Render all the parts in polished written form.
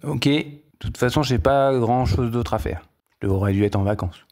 Ok, de toute façon, j'ai pas grand-chose d'autre à faire. Je devrais dû être en vacances.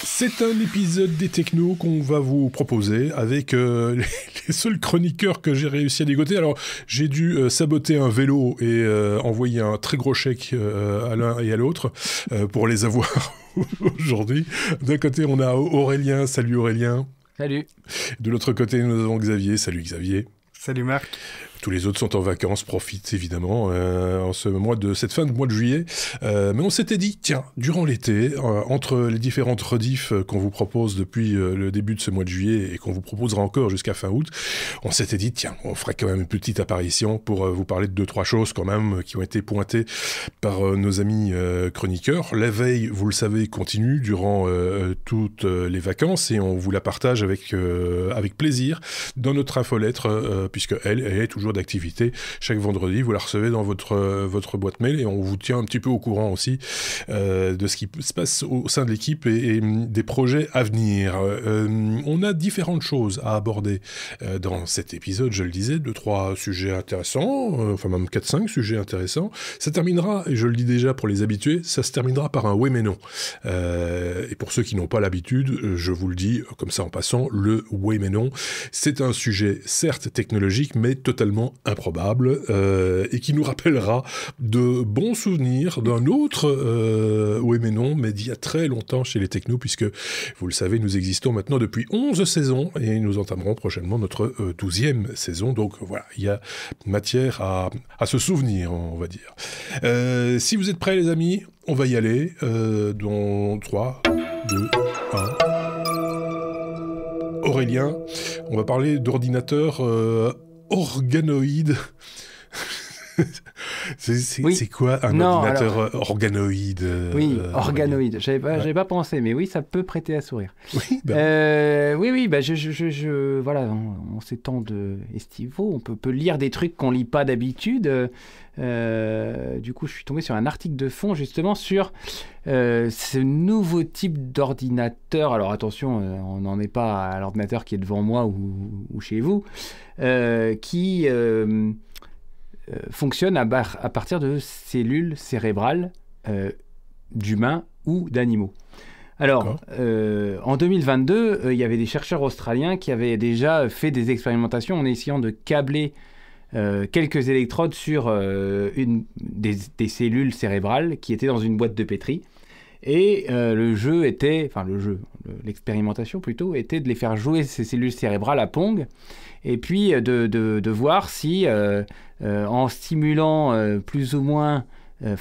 C'est un épisode des Technos qu'on va vous proposer avec les seuls chroniqueurs que j'ai réussi à dégoter. Alors, j'ai dû saboter un vélo et envoyer un très gros chèque à l'un et à l'autre pour les avoir aujourd'hui. D'un côté, on a Aurélien. Salut Aurélien. Salut. De l'autre côté, nous avons Xavier. Salut Xavier. Salut Marc. Tous les autres sont en vacances, profitent évidemment en cette fin de mois de juillet. Mais on s'était dit, tiens, durant l'été, entre les différentes rediffs qu'on vous propose depuis le début de ce mois de juillet et qu'on vous proposera encore jusqu'à fin août, on s'était dit, tiens, on ferait quand même une petite apparition pour vous parler de 2-3 choses quand même qui ont été pointées par nos amis chroniqueurs. La veille, vous le savez, continue durant toutes les vacances et on vous la partage avec plaisir dans notre infolettre, puisque elle est toujours d'activité. Chaque vendredi, vous la recevez dans votre boîte mail et on vous tient un petit peu au courant aussi de ce qui se passe au sein de l'équipe et des projets à venir. On a différentes choses à aborder dans cet épisode, je le disais, 2-3 sujets intéressants, enfin même 4-5 sujets intéressants. Ça terminera, et je le dis déjà pour les habitués, ça se terminera par un oui mais non. Et pour ceux qui n'ont pas l'habitude, je vous le dis comme ça en passant, le oui mais non, c'est un sujet certes technologique, mais totalement improbable et qui nous rappellera de bons souvenirs d'un autre oui mais non, mais d'il y a très longtemps chez les Technos, puisque vous le savez, nous existons maintenant depuis 11 saisons et nous entamerons prochainement notre 12e saison, donc voilà, il y a matière à se souvenir, on va dire. Si vous êtes prêts les amis, on va y aller dans 3, 2, 1... Aurélien, on va parler d'ordinateur organoïde. C'est quoi un ordinateur organoïde Oui, organoïde. J'avais pas pensé, mais oui, ça peut prêter à sourire. Oui, oui, voilà, en ces temps estivaux, on peut lire des trucs qu'on lit pas d'habitude. Du coup, je suis tombé sur un article de fond justement sur ce nouveau type d'ordinateur. Alors attention, on n'en est pas à l'ordinateur qui est devant moi ou chez vous, qui fonctionne à partir de cellules cérébrales d'humains ou d'animaux. Alors, en 2022, il y avait des chercheurs australiens qui avaient déjà fait des expérimentations en essayant de câbler quelques électrodes sur des cellules cérébrales qui étaient dans une boîte de pétri. Et l'expérimentation plutôt, était de les faire jouer ces cellules cérébrales à Pong, et puis de voir si, en stimulant plus ou moins,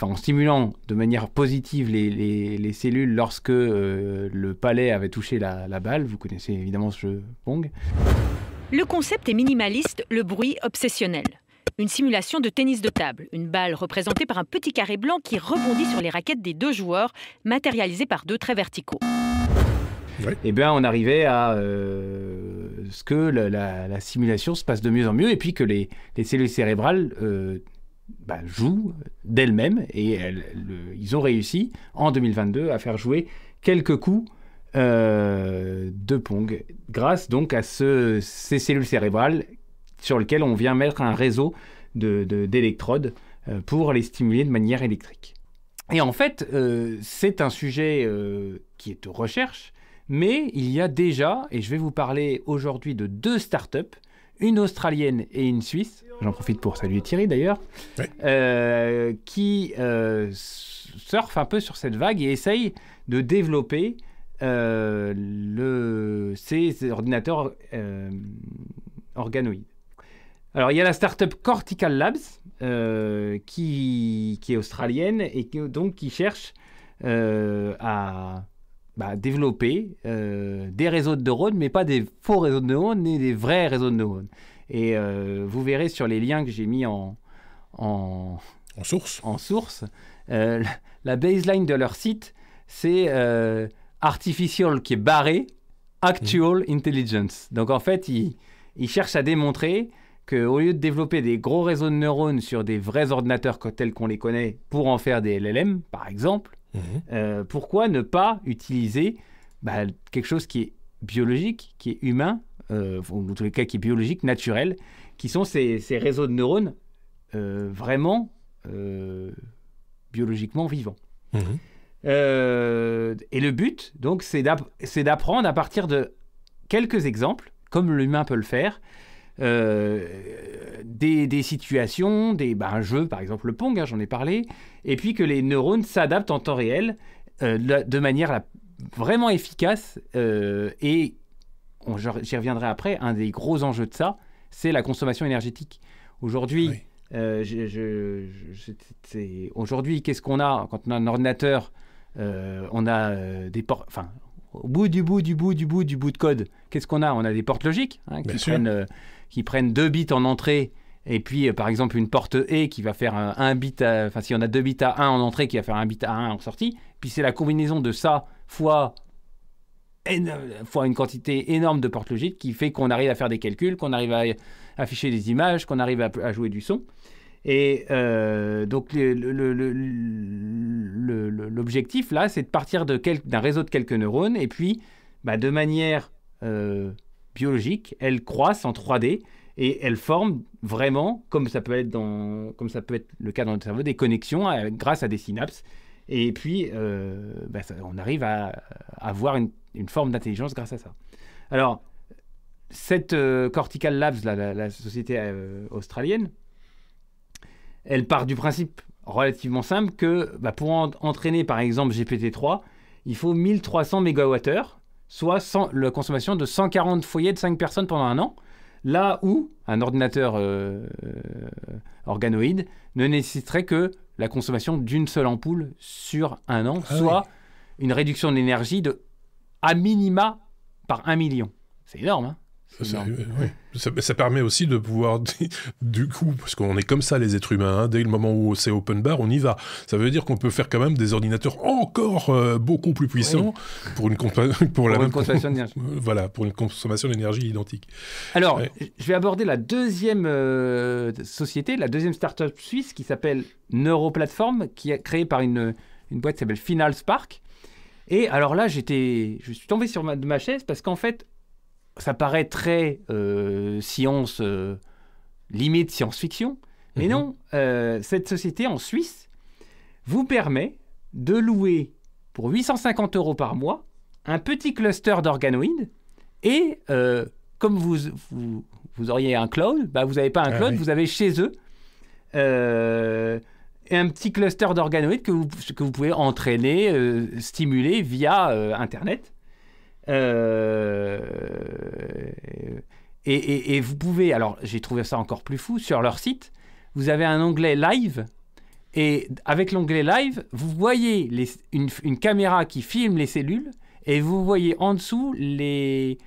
en stimulant de manière positive les cellules lorsque le palais avait touché la balle, vous connaissez évidemment ce jeu Pong. Le concept est minimaliste, le bruit obsessionnel. Une simulation de tennis de table, une balle représentée par un petit carré blanc qui rebondit sur les raquettes des deux joueurs, matérialisée par 2 traits verticaux. Ouais. Eh bien, on arrivait à ce que la simulation se passe de mieux en mieux, et puis que les cellules cérébrales jouent d'elles-mêmes, et ils ont réussi, en 2022, à faire jouer quelques coups de Pong, grâce donc à ces cellules cérébrales sur lesquelles on vient mettre un réseau d'électrodes pour les stimuler de manière électrique. Et en fait, c'est un sujet qui est de recherche, mais il y a déjà, et je vais vous parler aujourd'hui de 2 startups, une australienne et une suisse, j'en profite pour saluer Thierry d'ailleurs, ouais. Qui surfent un peu sur cette vague et essayent de développer ces ordinateurs organoïdes. Alors, il y a la startup Cortical Labs qui est australienne et qui cherche à développer des réseaux de neurones, mais pas des faux réseaux de neurones, mais des vrais réseaux de neurones. Et vous verrez sur les liens que j'ai mis en source, la baseline de leur site, c'est artificial qui est barré, actual intelligence. Donc en fait, ils cherchent à démontrer qu'au lieu de développer des gros réseaux de neurones sur des vrais ordinateurs tels qu'on les connaît pour en faire des LLM, par exemple, pourquoi ne pas utiliser quelque chose qui est biologique, qui est humain, ou en tous les cas qui est biologique, naturel, qui sont ces réseaux de neurones vraiment biologiquement vivants. Et le but, donc, c'est d'apprendre à partir de quelques exemples, comme l'humain peut le faire, des situations, un jeu, par exemple le Pong, j'en ai parlé, et puis que les neurones s'adaptent en temps réel de manière vraiment efficace. Et j'y reviendrai après, un des gros enjeux de ça, c'est la consommation énergétique. Aujourd'hui, aujourd'hui, qu'est-ce qu'on a quand on a un ordinateur? On a des ports... Enfin, au bout du bout de code, qu'est-ce qu'on a? On a des portes logiques qui prennent 2 bits en entrée, et puis par exemple une porte E qui va faire un bit, enfin si on a 2 bits à 1 en entrée, qui va faire un bit à 1 en sortie, puis c'est la combinaison de ça fois une quantité énorme de portes logiques qui fait qu'on arrive à faire des calculs, qu'on arrive à afficher des images, qu'on arrive à jouer du son. Et donc l'objectif là, c'est de partir d'un réseau de quelques neurones, et puis de manière biologique, elles croissent en 3D et elles forment vraiment, comme ça peut être le cas dans notre cerveau, des connexions grâce à des synapses. Et puis on arrive à avoir une forme d'intelligence grâce à ça. Alors cette Cortical Labs, la société australienne, elle part du principe relativement simple que pour entraîner par exemple GPT-3, il faut 1300 MWh, soit la consommation de 140 foyers de 5 personnes pendant un an, là où un ordinateur organoïde ne nécessiterait que la consommation d'une seule ampoule sur un an, soit une réduction d'énergie à minima par 1 million. C'est énorme, hein? Ça permet aussi de pouvoir, du coup, parce qu'on est comme ça les êtres humains, dès le moment où c'est open bar, on y va. Ça veut dire qu'on peut faire quand même des ordinateurs encore beaucoup plus puissants pour une consommation d'énergie. Voilà, pour une consommation d'énergie identique. Alors, je vais aborder la deuxième société, la deuxième start-up suisse qui s'appelle Neuroplatform, qui est créée par une boîte qui s'appelle Final Spark. Et alors là, je suis tombé sur ma chaise parce qu'en fait, ça paraît très limite science-fiction, mais non, cette société en Suisse vous permet de louer pour 850 € par mois un petit cluster d'organoïdes, et comme vous auriez un cloud, vous n'avez pas un cloud, vous avez chez eux un petit cluster d'organoïdes que vous pouvez entraîner, stimuler via Internet. Et vous pouvez, alors j'ai trouvé ça encore plus fou, sur leur site, vous avez un onglet live, et avec l'onglet live, vous voyez une caméra qui filme les cellules, et vous voyez en dessous les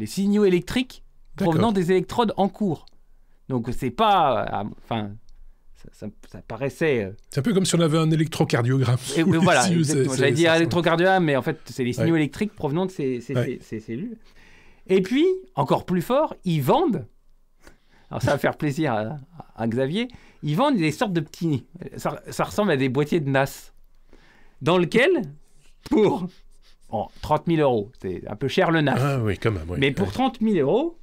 signaux électriques provenant des électrodes en cours. Donc c'est pas... Ça paraissait... C'est un peu comme si on avait un électrocardiogramme. Et voilà, j'allais dire électrocardiogramme, mais en fait, c'est les signaux électriques provenant de ces cellules. Et puis, encore plus fort, ils vendent, alors ça va faire plaisir à Xavier, ils vendent des sortes de petits... Ça ressemble à des boîtiers de NAS, dans lequel, pour 30 000 €, c'est un peu cher le NAS. Ah oui, quand même. Oui, mais pour 30 000 €,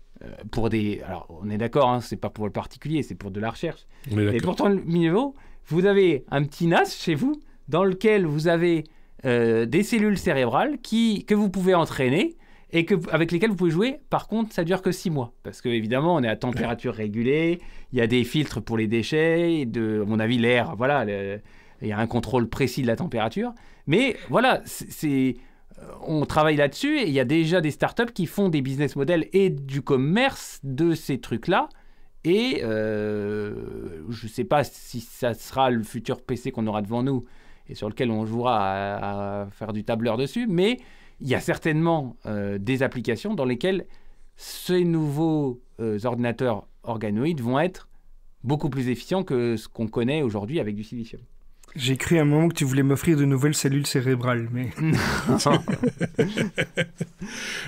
pour des... Alors, on est d'accord, hein, c'est pas pour le particulier, c'est pour de la recherche. Et pour 30 000 €, vous avez un petit NAS chez vous, dans lequel vous avez des cellules cérébrales que vous pouvez entraîner et avec lesquelles vous pouvez jouer. Par contre, ça dure que 6 mois. Parce qu'évidemment, on est à température régulée, il y a des filtres pour les déchets, à mon avis, l'air, voilà, il y a un contrôle précis de la température. Mais voilà, on travaille là-dessus, et il y a déjà des startups qui font des business models et du commerce de ces trucs-là. Et je ne sais pas si ça sera le futur PC qu'on aura devant nous et sur lequel on jouera à faire du tableur dessus, mais il y a certainement des applications dans lesquelles ces nouveaux ordinateurs organoïdes vont être beaucoup plus efficients que ce qu'on connaît aujourd'hui avec du silicium. J'ai cru à un moment que tu voulais m'offrir de nouvelles cellules cérébrales, mais...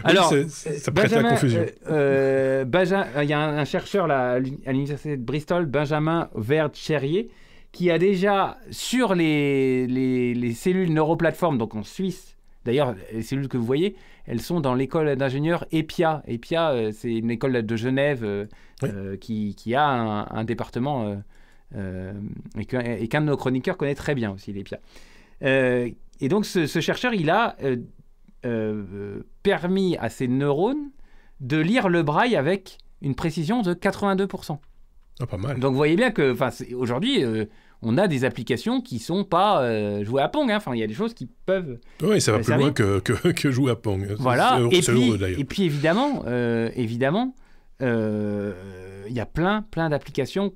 Alors, ça prête à la confusion. Il y a un chercheur là, à l'université de Bristol, Benjamin Vercherrier, qui a déjà, sur les cellules neuroplateformes, donc en Suisse, d'ailleurs, les cellules que vous voyez, elles sont dans l'école d'ingénieurs EPIA. EPIA, c'est une école de Genève qui a un département et qu'un de nos chroniqueurs connaît très bien aussi, l'EPIA. Et donc, ce chercheur, il a permis à ces neurones de lire le braille avec une précision de 82%. Ah, pas mal. Donc, vous voyez bien qu'aujourd'hui, on a des applications qui ne sont pas jouées à Pong. Il y a des choses qui peuvent... Oui, ça va plus loin que jouer à Pong. Voilà. C'est heureux, d'ailleurs. Et puis, évidemment, il y a plein d'applications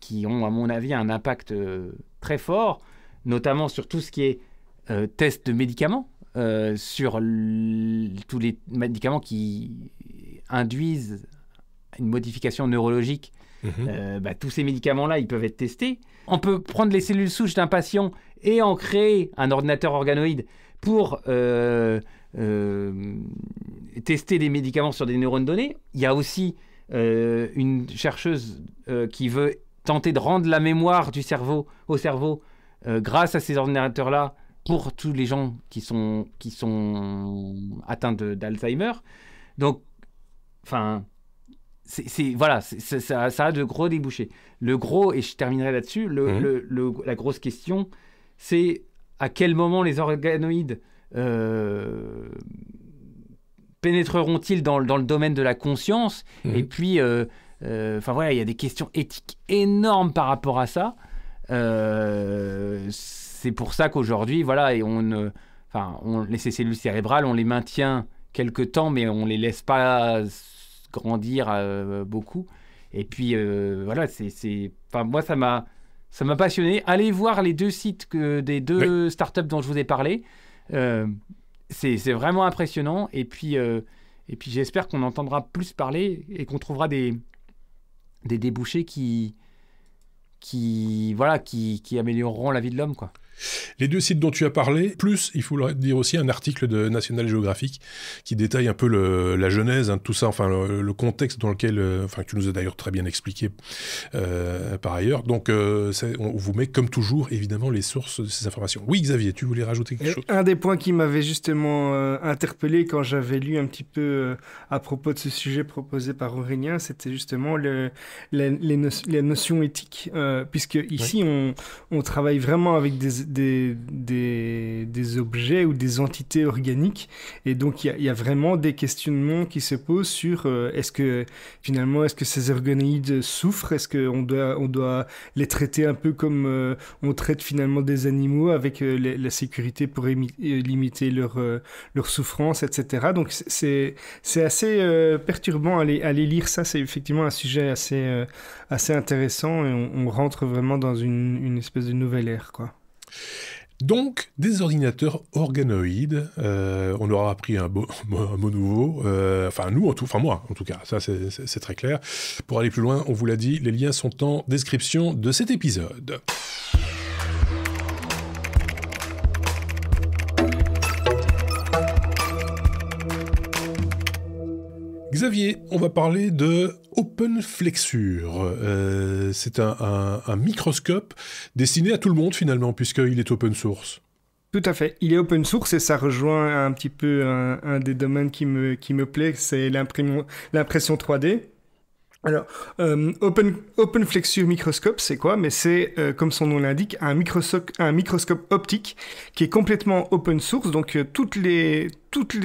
qui ont, à mon avis, un impact très fort, notamment sur tout ce qui est test de médicaments, sur tous les médicaments qui induisent une modification neurologique. Tous ces médicaments-là, ils peuvent être testés. On peut prendre les cellules souches d'un patient et en créer un ordinateur organoïde pour tester des médicaments sur des neurones donnés. Il y a aussi une chercheuse qui veut tenter de rendre la mémoire du cerveau au cerveau grâce à ces ordinateurs-là pour tous les gens qui sont atteints d'Alzheimer. Donc, ça a de gros débouchés. Le gros, et je terminerai là-dessus, la grosse question, c'est à quel moment les organoïdes pénétreront-ils dans le domaine de la conscience. Et puis, il y a des questions éthiques énormes par rapport à ça. C'est pour ça qu'aujourd'hui, ces cellules cérébrales, on les maintient quelque temps, mais on les laisse pas grandir beaucoup. Et puis, moi, ça m'a passionné. Allez voir les 2 sites des 2 startups dont je vous ai parlé. C'est vraiment impressionnant. Et puis j'espère qu'on entendra plus parler et qu'on trouvera des débouchés qui amélioreront la vie de l'homme, quoi. Les 2 sites dont tu as parlé, plus, il faut le dire aussi, un article de National Geographic qui détaille un peu la genèse de tout ça, le contexte dans lequel, que tu nous as d'ailleurs très bien expliqué par ailleurs. Donc, on vous met, comme toujours, évidemment, les sources de ces informations. Oui, Xavier, tu voulais rajouter quelque chose ? Un des points qui m'avait justement interpellé quand j'avais lu un petit peu à propos de ce sujet proposé par Aurélien, c'était justement les notions éthiques, puisque ici, on travaille vraiment avec des objets ou des entités organiques, et donc il y a vraiment des questionnements qui se posent sur est-ce que ces organoïdes souffrent, est-ce qu'on doit les traiter un peu comme on traite finalement des animaux avec la sécurité pour limiter leur souffrance, etc. Donc c'est assez perturbant à aller lire ça. C'est effectivement un sujet assez intéressant, et on rentre vraiment dans une espèce de nouvelle ère, quoi. Donc, des ordinateurs organoïdes, on aura appris un mot nouveau, moi en tout cas, ça c'est très clair. Pour aller plus loin, on vous l'a dit, les liens sont en description de cet épisode. Xavier, on va parler de OpenFlexure. C'est un microscope destiné à tout le monde finalement, puisqu'il est open source. Tout à fait. Il est open source et ça rejoint un petit peu un des domaines qui me plaît, c'est l'impression 3D. Alors, OpenFlexure microscope, c'est quoi ? Mais c'est, comme son nom l'indique, un microscope optique qui est complètement open source. Donc, toutes les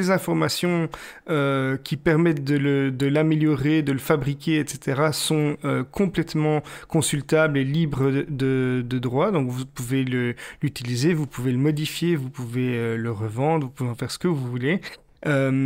informations qui permettent de l'améliorer, de le fabriquer, etc., sont complètement consultables et libres de droit. Donc, vous pouvez l'utiliser, vous pouvez le modifier, vous pouvez le revendre, vous pouvez en faire ce que vous voulez.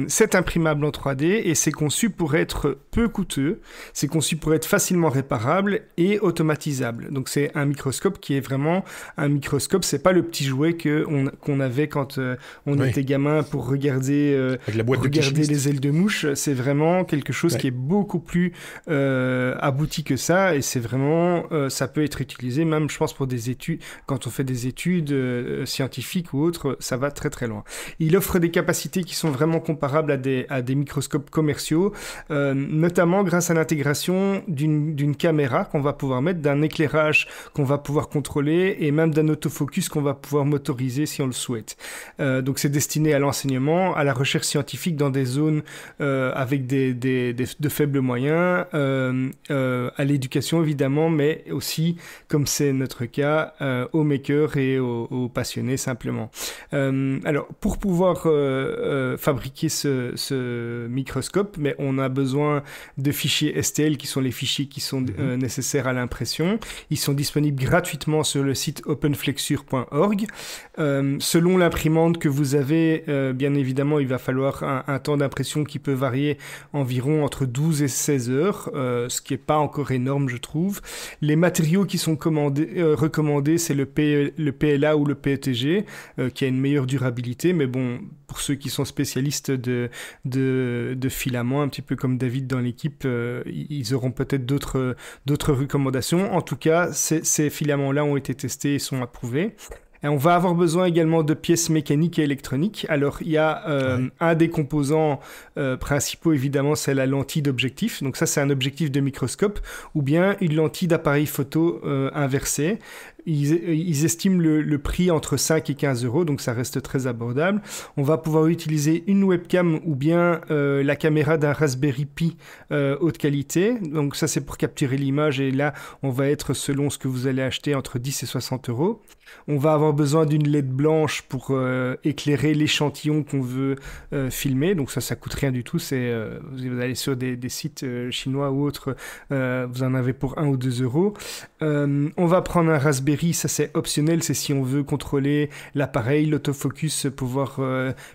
C'est imprimable en 3D et c'est conçu pour être peu coûteux, c'est conçu pour être facilement réparable et automatisable. Donc c'est un microscope qui est vraiment un microscope, c'est pas le petit jouet qu'on avait quand on était gamin pour regarder les ailes de mouche. C'est vraiment quelque chose qui est beaucoup plus abouti que ça, et c'est vraiment ça peut être utilisé même, je pense, pour des études, quand on fait des études scientifiques ou autres, ça va très très loin. Il offre des capacités qui sont vraiment vraiment comparable à des microscopes commerciaux, notamment grâce à l'intégration d'une caméra qu'on va pouvoir mettre, d'un éclairage qu'on va pouvoir contrôler et même d'un autofocus qu'on va pouvoir motoriser si on le souhaite. Donc c'est destiné à l'enseignement, à la recherche scientifique dans des zones avec de faibles moyens, à l'éducation évidemment, mais aussi, comme c'est notre cas, aux makers et aux passionnés simplement. Alors, pour pouvoir fabriquer ce microscope, mais on a besoin de fichiers STL qui sont les fichiers qui sont nécessaires à l'impression. Ils sont disponibles gratuitement sur le site openflexure.org. Selon l'imprimante que vous avez, bien évidemment, il va falloir un temps d'impression qui peut varier environ entre 12 et 16 heures, ce qui n'est pas encore énorme, je trouve. Les matériaux qui sont recommandés, c'est le PLA ou le PETG, qui a une meilleure durabilité, mais bon, pour ceux qui sont spécialistes de filaments, un petit peu comme David dans l'équipe, ils auront peut-être d'autres recommandations. En tout cas, ces filaments-là ont été testés et sont approuvés. Et on va avoir besoin également de pièces mécaniques et électroniques. Alors, il y a un des composants principaux, évidemment, c'est la lentille d'objectif. Donc ça, c'est un objectif de microscope ou bien une lentille d'appareil photo inversée. Ils estiment le prix entre 5 et 15 euros, donc ça reste très abordable. On va pouvoir utiliser une webcam ou bien la caméra d'un Raspberry Pi haute qualité. Donc ça, c'est pour capturer l'image et là, on va être, selon ce que vous allez acheter, entre 10 et 60 euros. On va avoir besoin d'une LED blanche pour éclairer l'échantillon qu'on veut filmer. Donc ça coûte rien du tout. Vous allez sur des sites chinois ou autres, vous en avez pour 1 ou 2 euros. On va prendre un Raspberry, ça c'est optionnel, c'est si on veut contrôler l'appareil, l'autofocus, pouvoir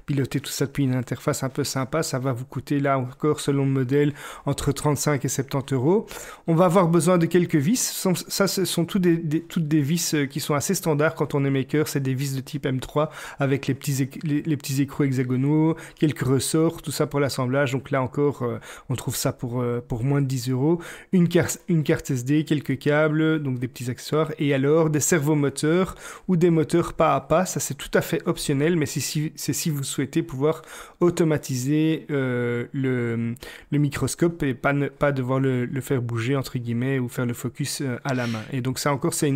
piloter tout ça depuis une interface un peu sympa. Ça va vous coûter là encore, selon le modèle, entre 35 et 70 euros. On va avoir besoin de quelques vis. Ça, ce sont toutes des vis qui sont assez standards quand on est maker. C'est des vis de type M3 avec les petits écrous hexagonaux, quelques ressorts, tout ça pour l'assemblage. Donc là encore, on trouve ça pour moins de 10 euros. Une carte SD, quelques câbles, donc des petits accessoires, et alors des servomoteurs ou des moteurs pas à pas. Ça, c'est tout à fait optionnel, mais c'est si vous souhaitez pouvoir automatiser le microscope et pas devoir le faire bouger, entre guillemets, ou faire le focus à la main. Et donc ça encore, c'est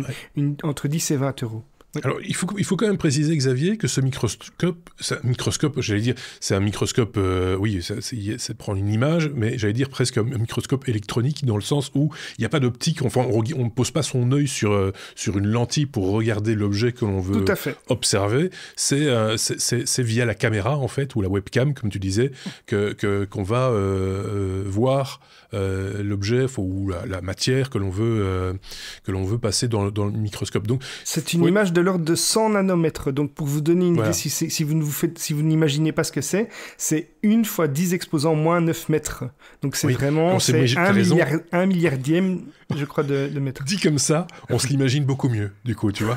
entre 10 et 20 euros. Oui. Alors, il faut quand même préciser, Xavier, que ce microscope, j'allais dire, c'est un microscope, oui, ça prend une image, mais j'allais dire presque un microscope électronique, dans le sens où il n'y a pas d'optique, enfin, on ne pose pas son œil sur une lentille pour regarder l'objet que l'on veut observer. C'est via la caméra, en fait, ou la webcam, comme tu disais, qu'on va voir l'objet ou la matière que l'on veut passer dans le microscope. Donc, c'est une image de l'ordre de 100 nanomètres. Donc, pour vous donner une idée, si vous n'imaginez pas ce que c'est 1 fois 10 exposant moins 9 mètres. Donc, c'est vraiment un milliardième, je crois, de mètre. Dit comme ça, on se l'imagine beaucoup mieux, du coup, tu vois.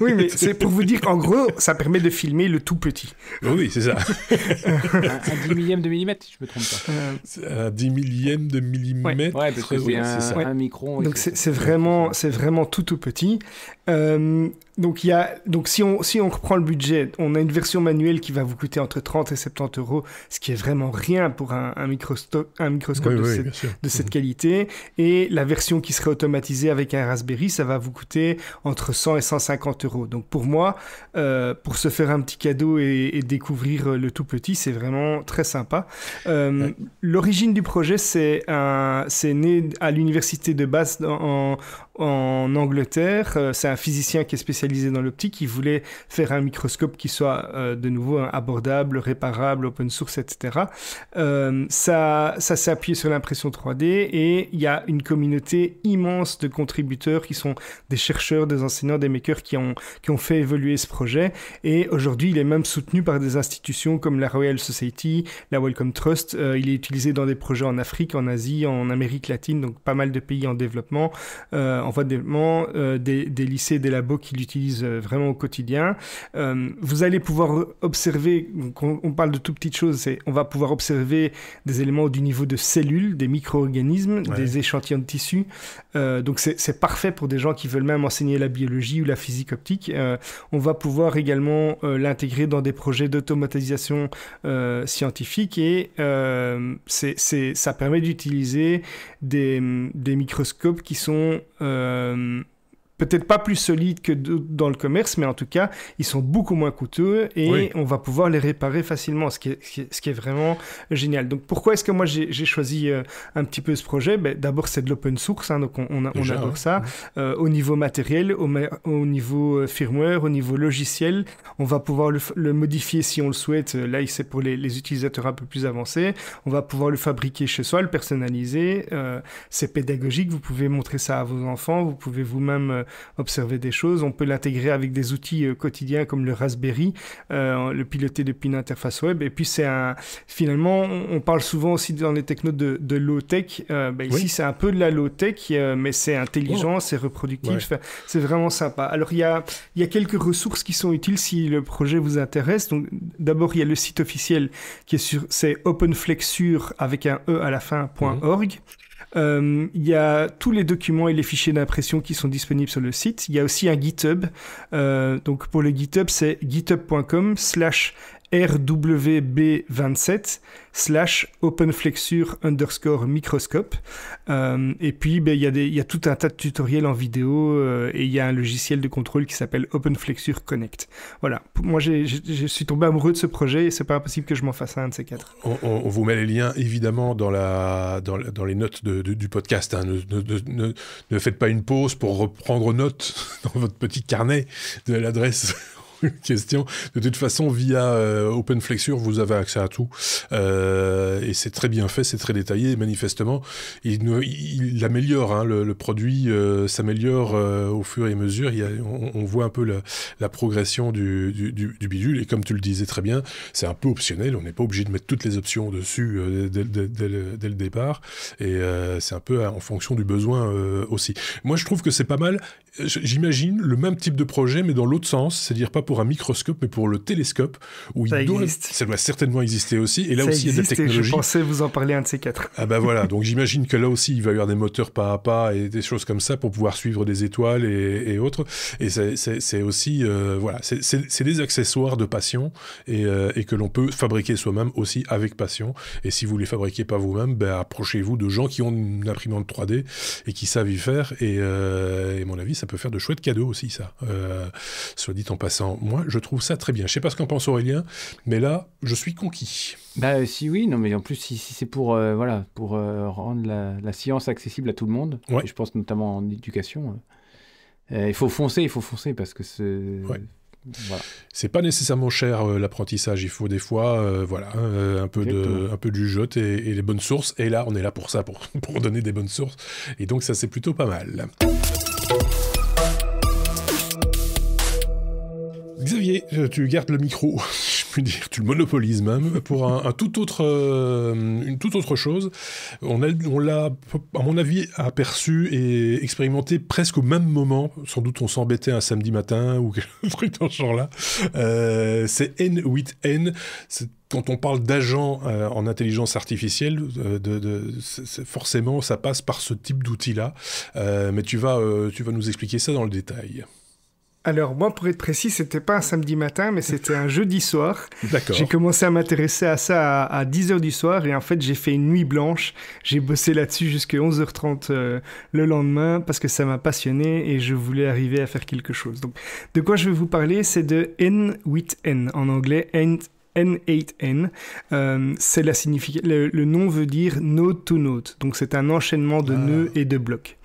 Oui, mais c'est pour vous dire qu'en gros, ça permet de filmer le tout petit. Oui, c'est ça. Un 10 millième de millimètre, si je ne me trompe pas. Un 10 millième de millimètre. Ouais, parce que c'est un micron. Donc, c'est vraiment tout petit. Donc si on reprend le budget, on a une version manuelle qui va vous coûter entre 30 et 70 euros, ce qui est vraiment rien pour un microscope de cette qualité. Et la version qui serait automatisée avec un Raspberry, ça va vous coûter entre 100 et 150 euros. Donc pour moi, pour se faire un petit cadeau et découvrir le tout petit, c'est vraiment très sympa. L'origine du projet, c'est né à l'université de Bath en Angleterre. C'est un physicien qui est spécialisé dans l'optique, qui voulait faire un microscope qui soit de nouveau abordable, réparable, open source, etc. Ça s'est appuyé sur l'impression 3D et il y a une communauté immense de contributeurs qui sont des chercheurs, des enseignants, des makers qui ont fait évoluer ce projet, et aujourd'hui il est même soutenu par des institutions comme la Royal Society, la Wellcome Trust. Il est utilisé dans des projets en Afrique, en Asie, en Amérique latine, donc pas mal de pays en développement, en voie de développement, des lycées, des labos qui l'utilisent utilise vraiment au quotidien. Vous allez pouvoir observer, on parle de tout petites choses, on va pouvoir observer des éléments du niveau de cellules, des micro-organismes, des échantillons de tissus. Donc c'est parfait pour des gens qui veulent même enseigner la biologie ou la physique optique. On va pouvoir également l'intégrer dans des projets d'automatisation scientifique et ça permet d'utiliser des microscopes qui sont peut-être pas plus solides que dans le commerce, mais en tout cas, ils sont beaucoup moins coûteux et on va pouvoir les réparer facilement, ce qui est vraiment génial. Donc, pourquoi est-ce que moi, j'ai choisi un petit peu ce projet ? D'abord, c'est de l'open source, donc on adore ça. Au niveau matériel, au niveau firmware, au niveau logiciel, on va pouvoir le modifier si on le souhaite. Là, c'est pour les utilisateurs un peu plus avancés. On va pouvoir le fabriquer chez soi, le personnaliser. C'est pédagogique, vous pouvez montrer ça à vos enfants, vous pouvez vous-même observer des choses. On peut l'intégrer avec des outils quotidiens comme le Raspberry, le piloter depuis une interface web. Et puis, finalement, on parle souvent aussi dans les technos de low-tech. Ici, c'est un peu de la low-tech, mais c'est intelligent, c'est reproductif. C'est vraiment sympa. Alors, il y a quelques ressources qui sont utiles si le projet vous intéresse. Donc, d'abord, il y a le site officiel c'est OpenFlexure avec un E à la fin, .org. Il y a tous les documents et les fichiers d'impression qui sont disponibles sur le site. Il y a aussi un GitHub. Donc pour le GitHub, c'est github.com/rwb27/openflexure_microscope. Et puis, il y a tout un tas de tutoriels en vidéo et il y a un logiciel de contrôle qui s'appelle OpenFlexure Connect. Voilà. Moi, je suis tombé amoureux de ce projet et c'est pas impossible que je m'en fasse un de ces quatre. On vous met les liens, évidemment, dans les notes du podcast. Hein. Ne faites pas une pause pour reprendre note dans votre petit carnet de l'adresse question. De toute façon, via OpenFlexure, vous avez accès à tout. Et c'est très bien fait, c'est très détaillé. Et manifestement, il améliore, hein, le produit s'améliore au fur et à mesure. On voit un peu la progression du bidule. Et comme tu le disais très bien, c'est un peu optionnel. On n'est pas obligé de mettre toutes les options dessus dès le départ. Et c'est un peu en fonction du besoin aussi. Moi, je trouve que c'est pas mal. J'imagine le même type de projet, mais dans l'autre sens, c'est-à-dire pas pour un microscope, mais pour le télescope, où ça doit certainement exister aussi. Et là aussi, il y a des technologies. Je pensais vous en parler un de ces quatre. Ah ben voilà, donc j'imagine que là aussi, il va y avoir des moteurs pas à pas et des choses comme ça pour pouvoir suivre des étoiles et autres. Et c'est aussi, voilà, c'est des accessoires de passion et que l'on peut fabriquer soi-même aussi avec passion. Et si vous les fabriquez pas vous-même, approchez-vous de gens qui ont une imprimante 3D et qui savent y faire. Et à mon avis, ça peut faire de chouettes cadeaux aussi, ça. Soit dit en passant. Moi, je trouve ça très bien. Je sais pas ce qu'en pense Aurélien, mais là, je suis conquis. Non, mais en plus, si c'est pour rendre la science accessible à tout le monde, et je pense notamment en éducation, il faut foncer parce que c'est... Voilà. C'est pas nécessairement cher l'apprentissage, il faut des fois un peu de jugeote et les bonnes sources, et là on est là pour ça, pour donner des bonnes sources, et donc ça c'est plutôt pas mal. Xavier, tu gardes le micro, je peux dire, tu le monopolises même, pour une toute autre chose. On l'a, à mon avis, aperçu et expérimenté presque au même moment. Sans doute on s'embêtait un samedi matin ou quelque truc dans ce genre-là. C'est N8N. Quand on parle d'agents en intelligence artificielle, forcément, ça passe par ce type d'outil-là. Mais tu vas nous expliquer ça dans le détail. Alors, moi, pour être précis, c'était pas un samedi matin, mais c'était un jeudi soir. D'accord. J'ai commencé à m'intéresser à ça à 10h du soir, et en fait, j'ai fait une nuit blanche. J'ai bossé là-dessus jusqu'à 11h30 le lendemain, parce que ça m'a passionné, et je voulais arriver à faire quelque chose. Donc, de quoi je vais vous parler, c'est de N8N, en anglais, N8N, le nom veut dire node to node, donc c'est un enchaînement de nœuds et de blocs.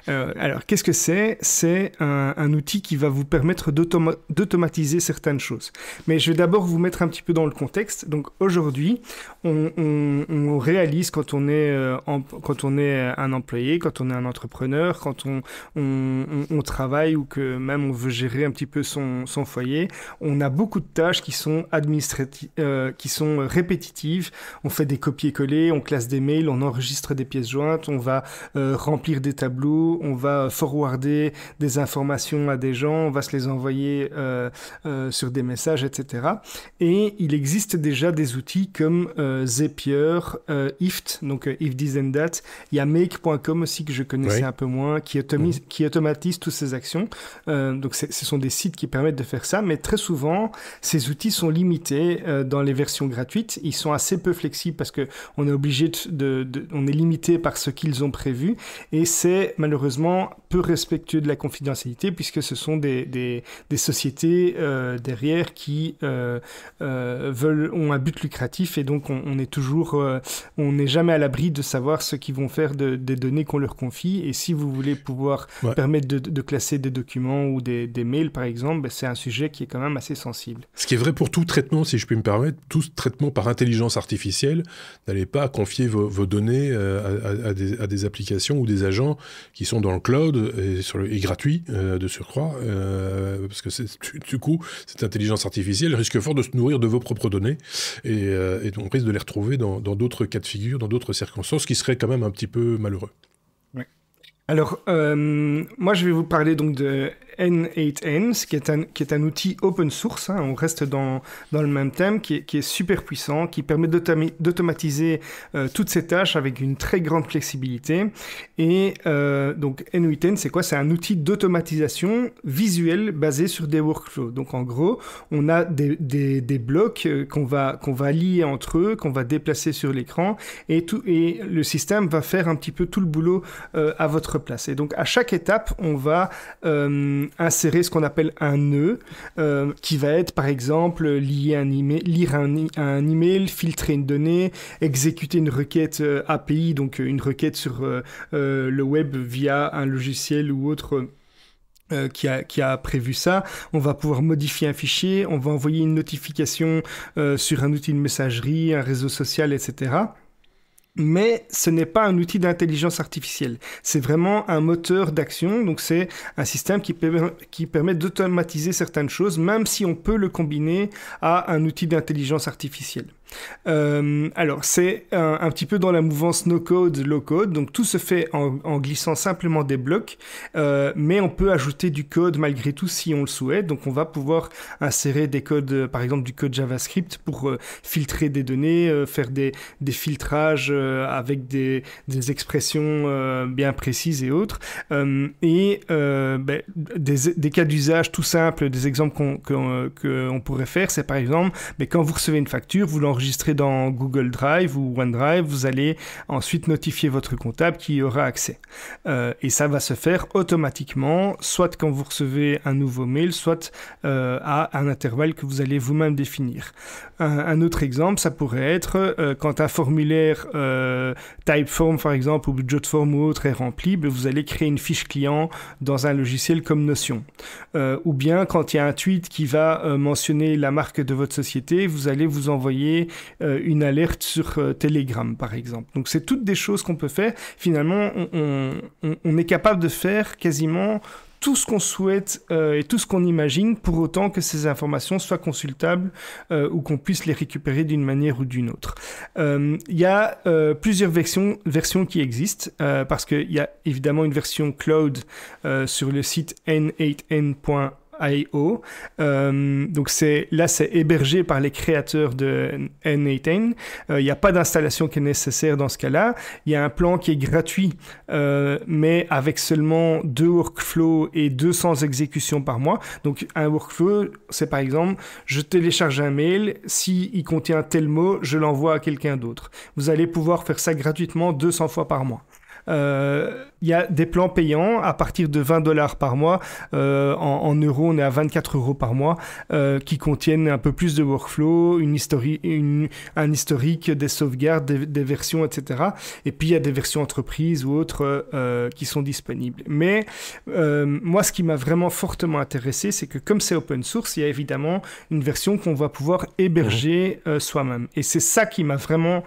Alors, qu'est-ce que c'est ? C'est un outil qui va vous permettre d'automatiser certaines choses. Mais je vais d'abord vous mettre un petit peu dans le contexte. Donc aujourd'hui, on réalise quand on est un employé, quand on est un entrepreneur, quand on travaille ou que même on veut gérer un petit peu son foyer, on a beaucoup de tâches qui sont administratives répétitives. On fait des copier-coller, on classe des mails, on enregistre des pièces jointes, on va remplir des tableaux, on va forwarder des informations à des gens, on va se les envoyer sur des messages, etc. Et il existe déjà des outils comme Zapier, Ift, donc If This and That. Il y a Make.com aussi que je connaissais un peu moins, qui automatise toutes ces actions. Donc ce sont des sites qui permettent de faire ça, mais très souvent, ces outils sont limités dans les versions gratuites. Ils sont assez peu flexibles parce qu'on est obligé on est limité par ce qu'ils ont prévu, et c'est malheureusement peu respectueux de la confidentialité puisque ce sont des sociétés derrière qui ont un but lucratif, et donc on n'est jamais à l'abri de savoir ce qu'ils vont faire des données qu'on leur confie. Et si vous voulez pouvoir permettre de classer des documents ou des mails par exemple, c'est un sujet qui est quand même assez sensible. Ce qui est vrai pour tout traitement, si je puis me permettre, tout traitement par intelligence artificielle, n'allez pas confier vos données à des applications ou des agents qui sont dans le cloud et gratuits de surcroît, parce que du coup, cette intelligence artificielle risque fort de se nourrir de vos propres données, et on risque de les retrouver dans d'autres cas de figure, dans d'autres circonstances, qui seraient quand même un petit peu malheureux. Oui. Alors, moi, je vais vous parler donc de N8N, qui est un outil open source. On reste dans le même thème, qui est super puissant, qui permet d'automatiser toutes ces tâches avec une très grande flexibilité. Et donc N8N, c'est quoi? C'est un outil d'automatisation visuelle basé sur des workflows. Donc en gros, on a des blocs qu'on va lier entre eux, qu'on va déplacer sur l'écran, et le système va faire un petit peu tout le boulot à votre place. Et donc à chaque étape, on va insérer ce qu'on appelle un nœud, qui va être par exemple lire un email, filtrer une donnée, exécuter une requête API, donc une requête sur le web via un logiciel ou autre qui a prévu ça. On va pouvoir modifier un fichier, on va envoyer une notification sur un outil de messagerie, un réseau social, etc. Mais ce n'est pas un outil d'intelligence artificielle. C'est vraiment un moteur d'action. Donc c'est un système qui permet d'automatiser certaines choses, même si on peut le combiner à un outil d'intelligence artificielle. Alors c'est un petit peu dans la mouvance no-code, low-code, donc tout se fait en glissant simplement des blocs, mais on peut ajouter du code malgré tout si on le souhaite. Donc on va pouvoir insérer des codes, par exemple du code JavaScript pour filtrer des données, faire des filtrages avec des expressions bien précises et autres, et des cas d'usage tout simples, des exemples qu'on pourrait faire, c'est par exemple quand vous recevez une facture, vous l'enregistrez dans Google Drive ou OneDrive, vous allez ensuite notifier votre comptable qui y aura accès. Et ça va se faire automatiquement, soit quand vous recevez un nouveau mail, soit à un intervalle que vous allez vous-même définir. Un autre exemple, ça pourrait être quand un formulaire Typeform par exemple, ou Jotform ou autre est rempli, vous allez créer une fiche client dans un logiciel comme Notion. Ou bien quand il y a un tweet qui va mentionner la marque de votre société, vous allez vous envoyer une alerte sur Telegram par exemple. Donc c'est toutes des choses qu'on peut faire. Finalement, on est capable de faire quasiment tout ce qu'on souhaite et tout ce qu'on imagine, pour autant que ces informations soient consultables ou qu'on puisse les récupérer d'une manière ou d'une autre. Il y a plusieurs versions qui existent, parce qu'il y a évidemment une version cloud sur le site n8n.io. Donc c'est hébergé par les créateurs de N8N. Il n'y a pas d'installation qui est nécessaire dans ce cas-là. Il y a un plan qui est gratuit, mais avec seulement 2 workflows et 200 exécutions par mois. Donc un workflow, c'est par exemple, je télécharge un mail, s'il contient tel mot, je l'envoie à quelqu'un d'autre. Vous allez pouvoir faire ça gratuitement 200 fois par mois. Il y a des plans payants à partir de $20 par mois. En euros, on est à 24 € par mois, qui contiennent un peu plus de workflow, un historique, des sauvegardes, des versions, etc. Et puis, il y a des versions entreprises ou autres qui sont disponibles. Mais moi, ce qui m'a vraiment fortement intéressé, c'est que comme c'est open source, il y a évidemment une version qu'on va pouvoir héberger soi-même. Et c'est ça qui m'a vraiment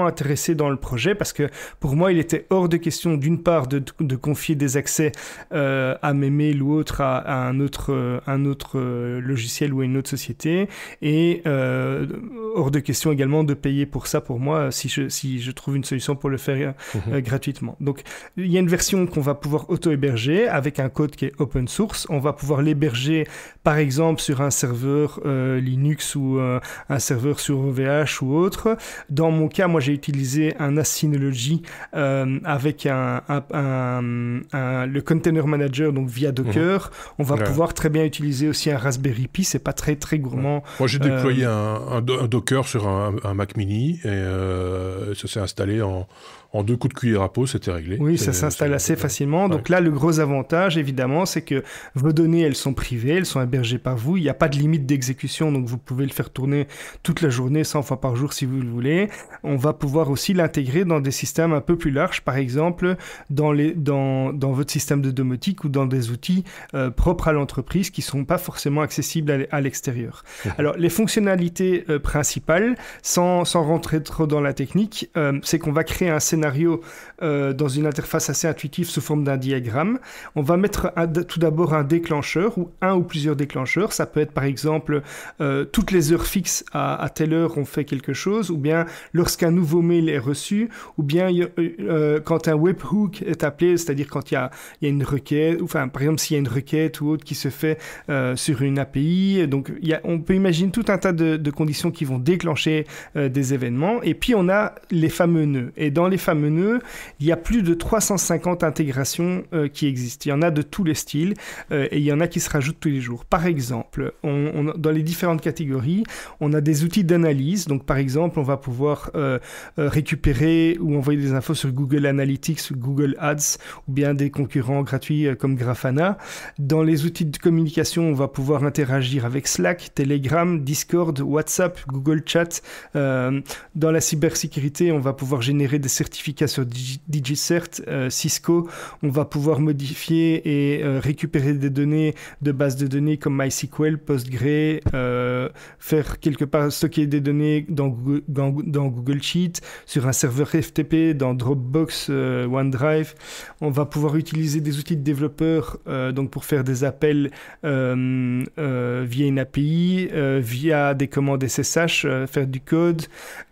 intéressé dans le projet, parce que que pour moi, il était hors de question, d'une part, de confier des accès à mes mails ou autres à un autre logiciel ou à une autre société, et hors de question également de payer pour ça pour moi si je trouve une solution pour le faire gratuitement. Donc, il y a une version qu'on va pouvoir auto-héberger avec un code qui est open source. On va pouvoir l'héberger, par exemple, sur un serveur Linux ou un serveur sur OVH ou autre. Dans mon cas, moi, j'ai utilisé un Synology avec le Container Manager, donc via Docker. On va pouvoir très bien utiliser aussi un Raspberry Pi. C'est pas très, très gourmand. Moi, j'ai déployé un Docker sur un Mac Mini et ça s'est installé en 2 coups de cuillère à peau, c'était réglé. Oui, ça s'installe assez facilement. Donc là, le gros avantage, évidemment, c'est que vos données, elles sont privées, elles sont hébergées par vous. Il n'y a pas de limite d'exécution, donc vous pouvez le faire tourner toute la journée, 100 fois par jour si vous le voulez. On va pouvoir aussi l'intégrer dans des systèmes un peu plus larges, par exemple dans votre système de domotique ou dans des outils propres à l'entreprise qui ne sont pas forcément accessibles à l'extérieur. Alors, les fonctionnalités principales, sans rentrer trop dans la technique, c'est qu'on va créer un scénario dans une interface assez intuitive sous forme d'un diagramme. On va mettre tout d'abord un déclencheur ou un ou plusieurs déclencheurs. Ça peut être par exemple toutes les heures fixes à telle heure on fait quelque chose, ou bien lorsqu'un nouveau mail est reçu, ou bien quand un webhook est appelé, c'est-à-dire quand il y a une requête, enfin par exemple s'il y a une requête ou autre qui se fait sur une API. Donc on peut imaginer tout un tas de conditions qui vont déclencher des événements. Et puis on a les fameux nœuds. Et dans les fameux nœuds, il y a plus de 350 intégrations qui existent. Il y en a de tous les styles et il y en a qui se rajoutent tous les jours. Par exemple, dans les différentes catégories, on a des outils d'analyse. Donc, par exemple, on va pouvoir récupérer ou envoyer des infos sur Google Analytics ou Google Ads ou bien des concurrents gratuits comme Grafana. Dans les outils de communication, on va pouvoir interagir avec Slack, Telegram, Discord, WhatsApp, Google Chat. Dans la cybersécurité, on va pouvoir générer des certificats sur DigiCert, Cisco. On va pouvoir modifier et récupérer des données de bases de données comme MySQL, Postgre, faire quelque part stocker des données dans Google Sheet, sur un serveur FTP, dans Dropbox, OneDrive. On va pouvoir utiliser des outils de développeurs donc pour faire des appels via une API, via des commandes SSH, faire du code.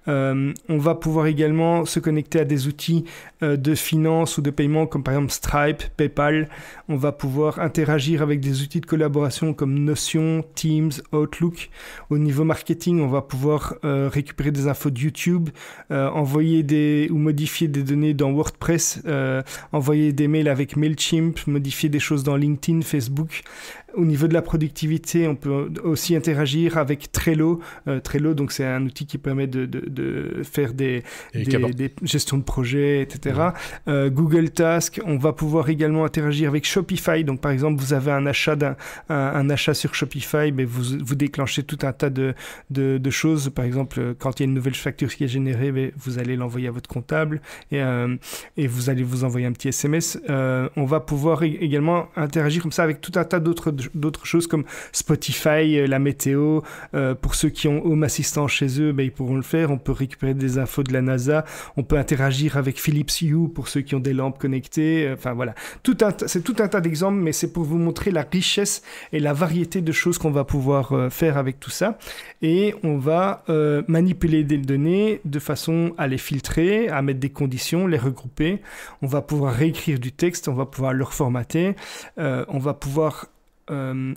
On va pouvoir également se connecter à des outils de finance ou de paiement comme par exemple Stripe, PayPal. On va pouvoir interagir avec des outils de collaboration comme Notion, Teams, Outlook. Au niveau marketing, on va pouvoir récupérer des infos de YouTube, envoyer ou modifier des données dans WordPress, envoyer des mails avec MailChimp, modifier des choses dans LinkedIn, Facebook. Au niveau de la productivité, on peut aussi interagir avec Trello. Trello, donc c'est un outil qui permet de faire des gestions de projets, etc. Google Task, on va pouvoir également interagir avec Shopify. Donc par exemple, vous avez un achat sur Shopify, mais vous déclenchez tout un tas de choses. Par exemple, quand il y a une nouvelle facture qui est générée, mais vous allez l'envoyer à votre comptable et vous allez vous envoyer un petit SMS. On va pouvoir également interagir comme ça avec tout un tas d'autres choses comme Spotify, la météo. Pour ceux qui ont Home Assistant chez eux, ils pourront le faire. On peut récupérer des infos de la NASA. On peut interagir avec Philips Hue pour ceux qui ont des lampes connectées. Enfin voilà, c'est tout un tas d'exemples, mais c'est pour vous montrer la richesse et la variété de choses qu'on va pouvoir faire avec tout ça. Et on va manipuler des données de façon à les filtrer, à mettre des conditions, les regrouper. On va pouvoir réécrire du texte, on va pouvoir le reformater. On va pouvoir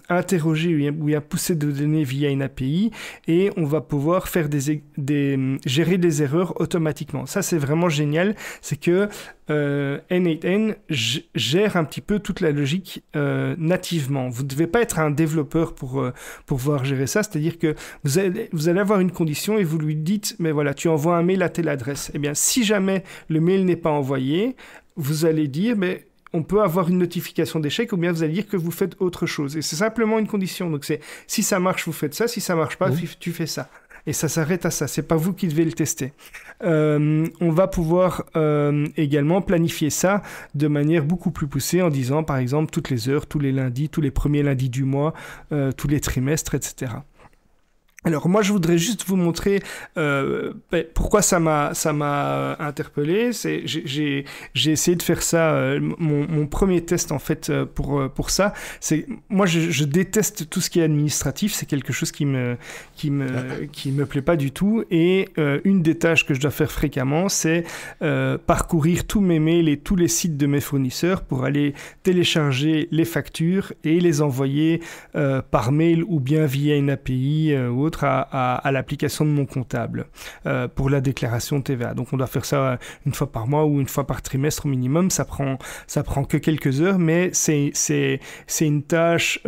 interroger ou pousser des données via une API et on va pouvoir faire gérer des erreurs automatiquement. Ça, c'est vraiment génial. C'est que N8N gère un petit peu toute la logique nativement. Vous ne devez pas être un développeur pour pouvoir gérer ça. C'est-à-dire que vous allez avoir une condition et vous lui dites, mais voilà, tu envoies un mail à telle adresse. Eh bien, si jamais le mail n'est pas envoyé, vous allez dire, mais on peut avoir une notification d'échec ou bien vous allez dire que vous faites autre chose. Et c'est simplement une condition. Donc c'est, si ça marche, vous faites ça. Si ça marche pas, tu fais ça. Et ça s'arrête à ça. C'est pas vous qui devez le tester. On va pouvoir également planifier ça de manière beaucoup plus poussée en disant, par exemple, toutes les heures, tous les lundis, tous les premiers lundis du mois, tous les trimestres, etc. Alors moi je voudrais juste vous montrer pourquoi ça m'a interpellé. J'ai essayé de faire ça. Mon premier test en fait pour ça, c'est moi je déteste tout ce qui est administratif. C'est quelque chose qui me plaît pas du tout. Et une des tâches que je dois faire fréquemment, c'est parcourir tous mes mails et tous les sites de mes fournisseurs pour aller télécharger les factures et les envoyer par mail ou bien via une API ou autre à l'application de mon comptable pour la déclaration de TVA. Donc on doit faire ça une fois par mois ou une fois par trimestre au minimum. Ça prend que quelques heures, mais c'est une tâche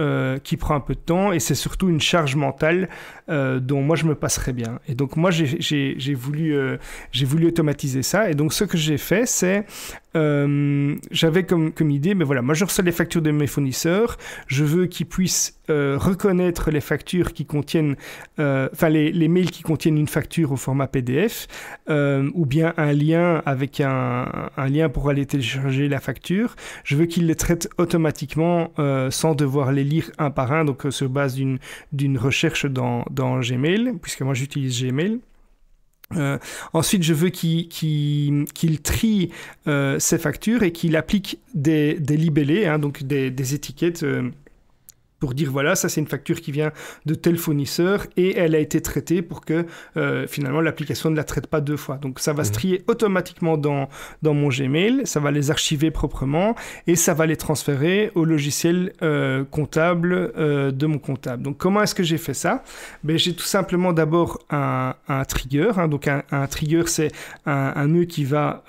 qui prend un peu de temps et c'est surtout une charge mentale dont moi je me passerais bien. Et donc moi j'ai voulu automatiser ça. Et donc ce que j'ai fait, c'est j'avais comme idée, mais voilà, moi je reçois les factures de mes fournisseurs, je veux qu'ils puissent reconnaître les factures qui contiennent, les mails qui contiennent une facture au format PDF, ou bien un lien avec un lien pour aller télécharger la facture. Je veux qu'ils les traitent automatiquement sans devoir les lire un par un, donc sur base d'une recherche dans Gmail, puisque moi j'utilise Gmail. Ensuite, je veux qu'il trie ces factures et qu'il applique des libellés, donc des étiquettes pour dire voilà, ça c'est une facture qui vient de tel fournisseur et elle a été traitée pour que finalement l'application ne la traite pas deux fois. Donc ça va se trier automatiquement dans mon Gmail, ça va les archiver proprement et ça va les transférer au logiciel comptable de mon comptable. Donc comment est-ce que j'ai fait ça? J'ai tout simplement d'abord un trigger. Donc un trigger, c'est un nœud qui va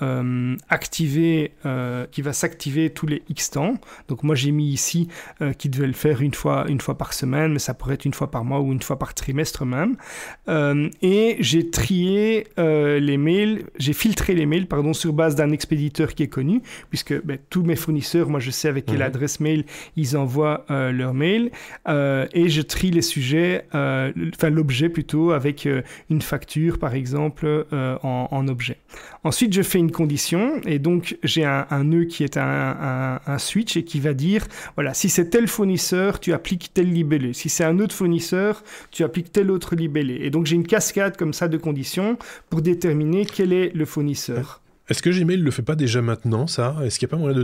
s'activer tous les X temps. Donc moi j'ai mis ici qui devait le faire une fois par semaine, mais ça pourrait être une fois par mois ou une fois par trimestre même. Et j'ai trié les mails, j'ai filtré les mails, sur base d'un expéditeur qui est connu, puisque tous mes fournisseurs, moi je sais avec quelle adresse mail ils envoient leurs mails, et je trie les sujets, l'objet plutôt, avec une facture par exemple en objet. Ensuite, je fais une condition, et donc j'ai un nœud qui est un switch et qui va dire, voilà, si c'est tel fournisseur, tu appliques tel libellé. Si c'est un autre fournisseur, tu appliques tel autre libellé. Et donc j'ai une cascade comme ça de conditions pour déterminer quel est le fournisseur. Est-ce que Gmail ne le fait pas déjà maintenant, ça? Est-ce qu'il n'y a pas moyen de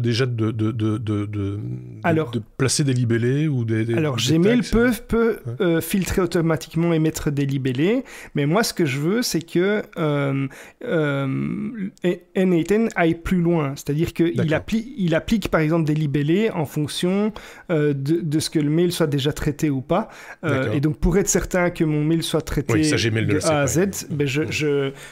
placer des libellés ou des Alors, des Gmail tags, peut filtrer automatiquement et mettre des libellés, mais moi, ce que je veux, c'est que N8N aille plus loin. C'est-à-dire qu'il applique, par exemple, des libellés en fonction de ce que le mail soit déjà traité ou pas. Et donc, pour être certain que mon mail soit traité de A à Z,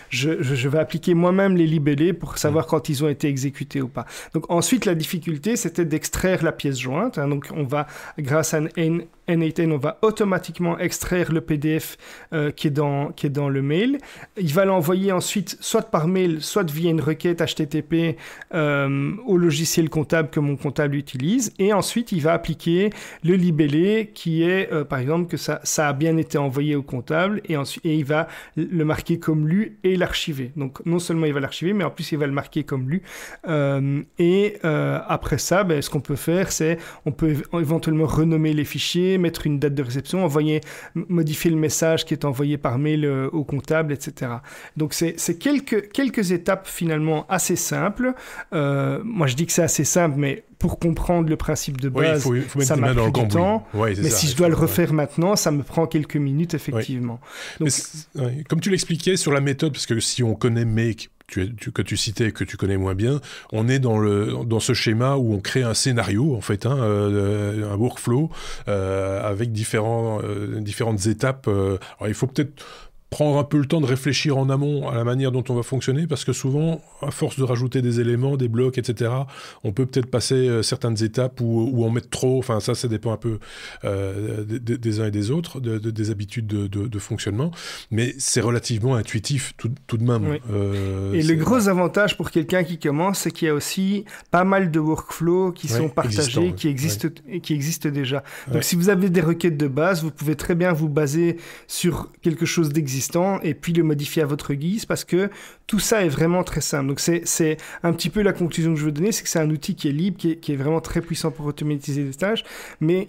je vais appliquer moi-même les libellés pour savoir quand ils ont été exécutés ou pas. Donc ensuite, la difficulté, c'était d'extraire la pièce jointe. Donc on va, grâce à N8N, on va automatiquement extraire le PDF qui est dans le mail. Il va l'envoyer ensuite, soit par mail, soit via une requête HTTP au logiciel comptable que mon comptable utilise. Et ensuite, il va appliquer le libellé qui est, par exemple, que ça a bien été envoyé au comptable et il va le marquer comme lu et l'archiver. Donc non seulement il va l'archiver, mais en plus il va le marquer comme lu. Après ça, ce qu'on peut faire, c'est on peut éventuellement renommer les fichiers, mettre une date de réception, modifier le message qui est envoyé par mail au comptable, etc. Donc c'est quelques étapes finalement assez simples. Moi je dis que c'est assez simple, mais pour comprendre le principe de base, faut mettre ça m'a pris du temps. Ouais, mais si je dois le refaire maintenant, ça me prend quelques minutes, effectivement. Ouais. Donc, comme tu l'expliquais sur la méthode, parce que si on connaît Make, que tu citais, que tu connais moins bien, on est dans ce schéma où on crée un scénario, en fait, un workflow avec différentes étapes. Alors, il faut peut-être prendre un peu le temps de réfléchir en amont à la manière dont on va fonctionner, parce que souvent, à force de rajouter des éléments, des blocs, etc., on peut peut-être passer certaines étapes ou en mettre trop. Enfin, ça dépend un peu des uns et des autres, des habitudes de fonctionnement. Mais c'est relativement intuitif tout de même. Oui. Et le gros avantage pour quelqu'un qui commence, c'est qu'il y a aussi pas mal de workflows qui sont partagés, qui existent déjà. Donc, si vous avez des requêtes de base, vous pouvez très bien vous baser sur quelque chose d'existant existant et puis le modifier à votre guise, parce que tout ça est vraiment très simple. Donc c'est un petit peu la conclusion que je veux donner, c'est que c'est un outil qui est libre, qui est vraiment très puissant pour automatiser des tâches, mais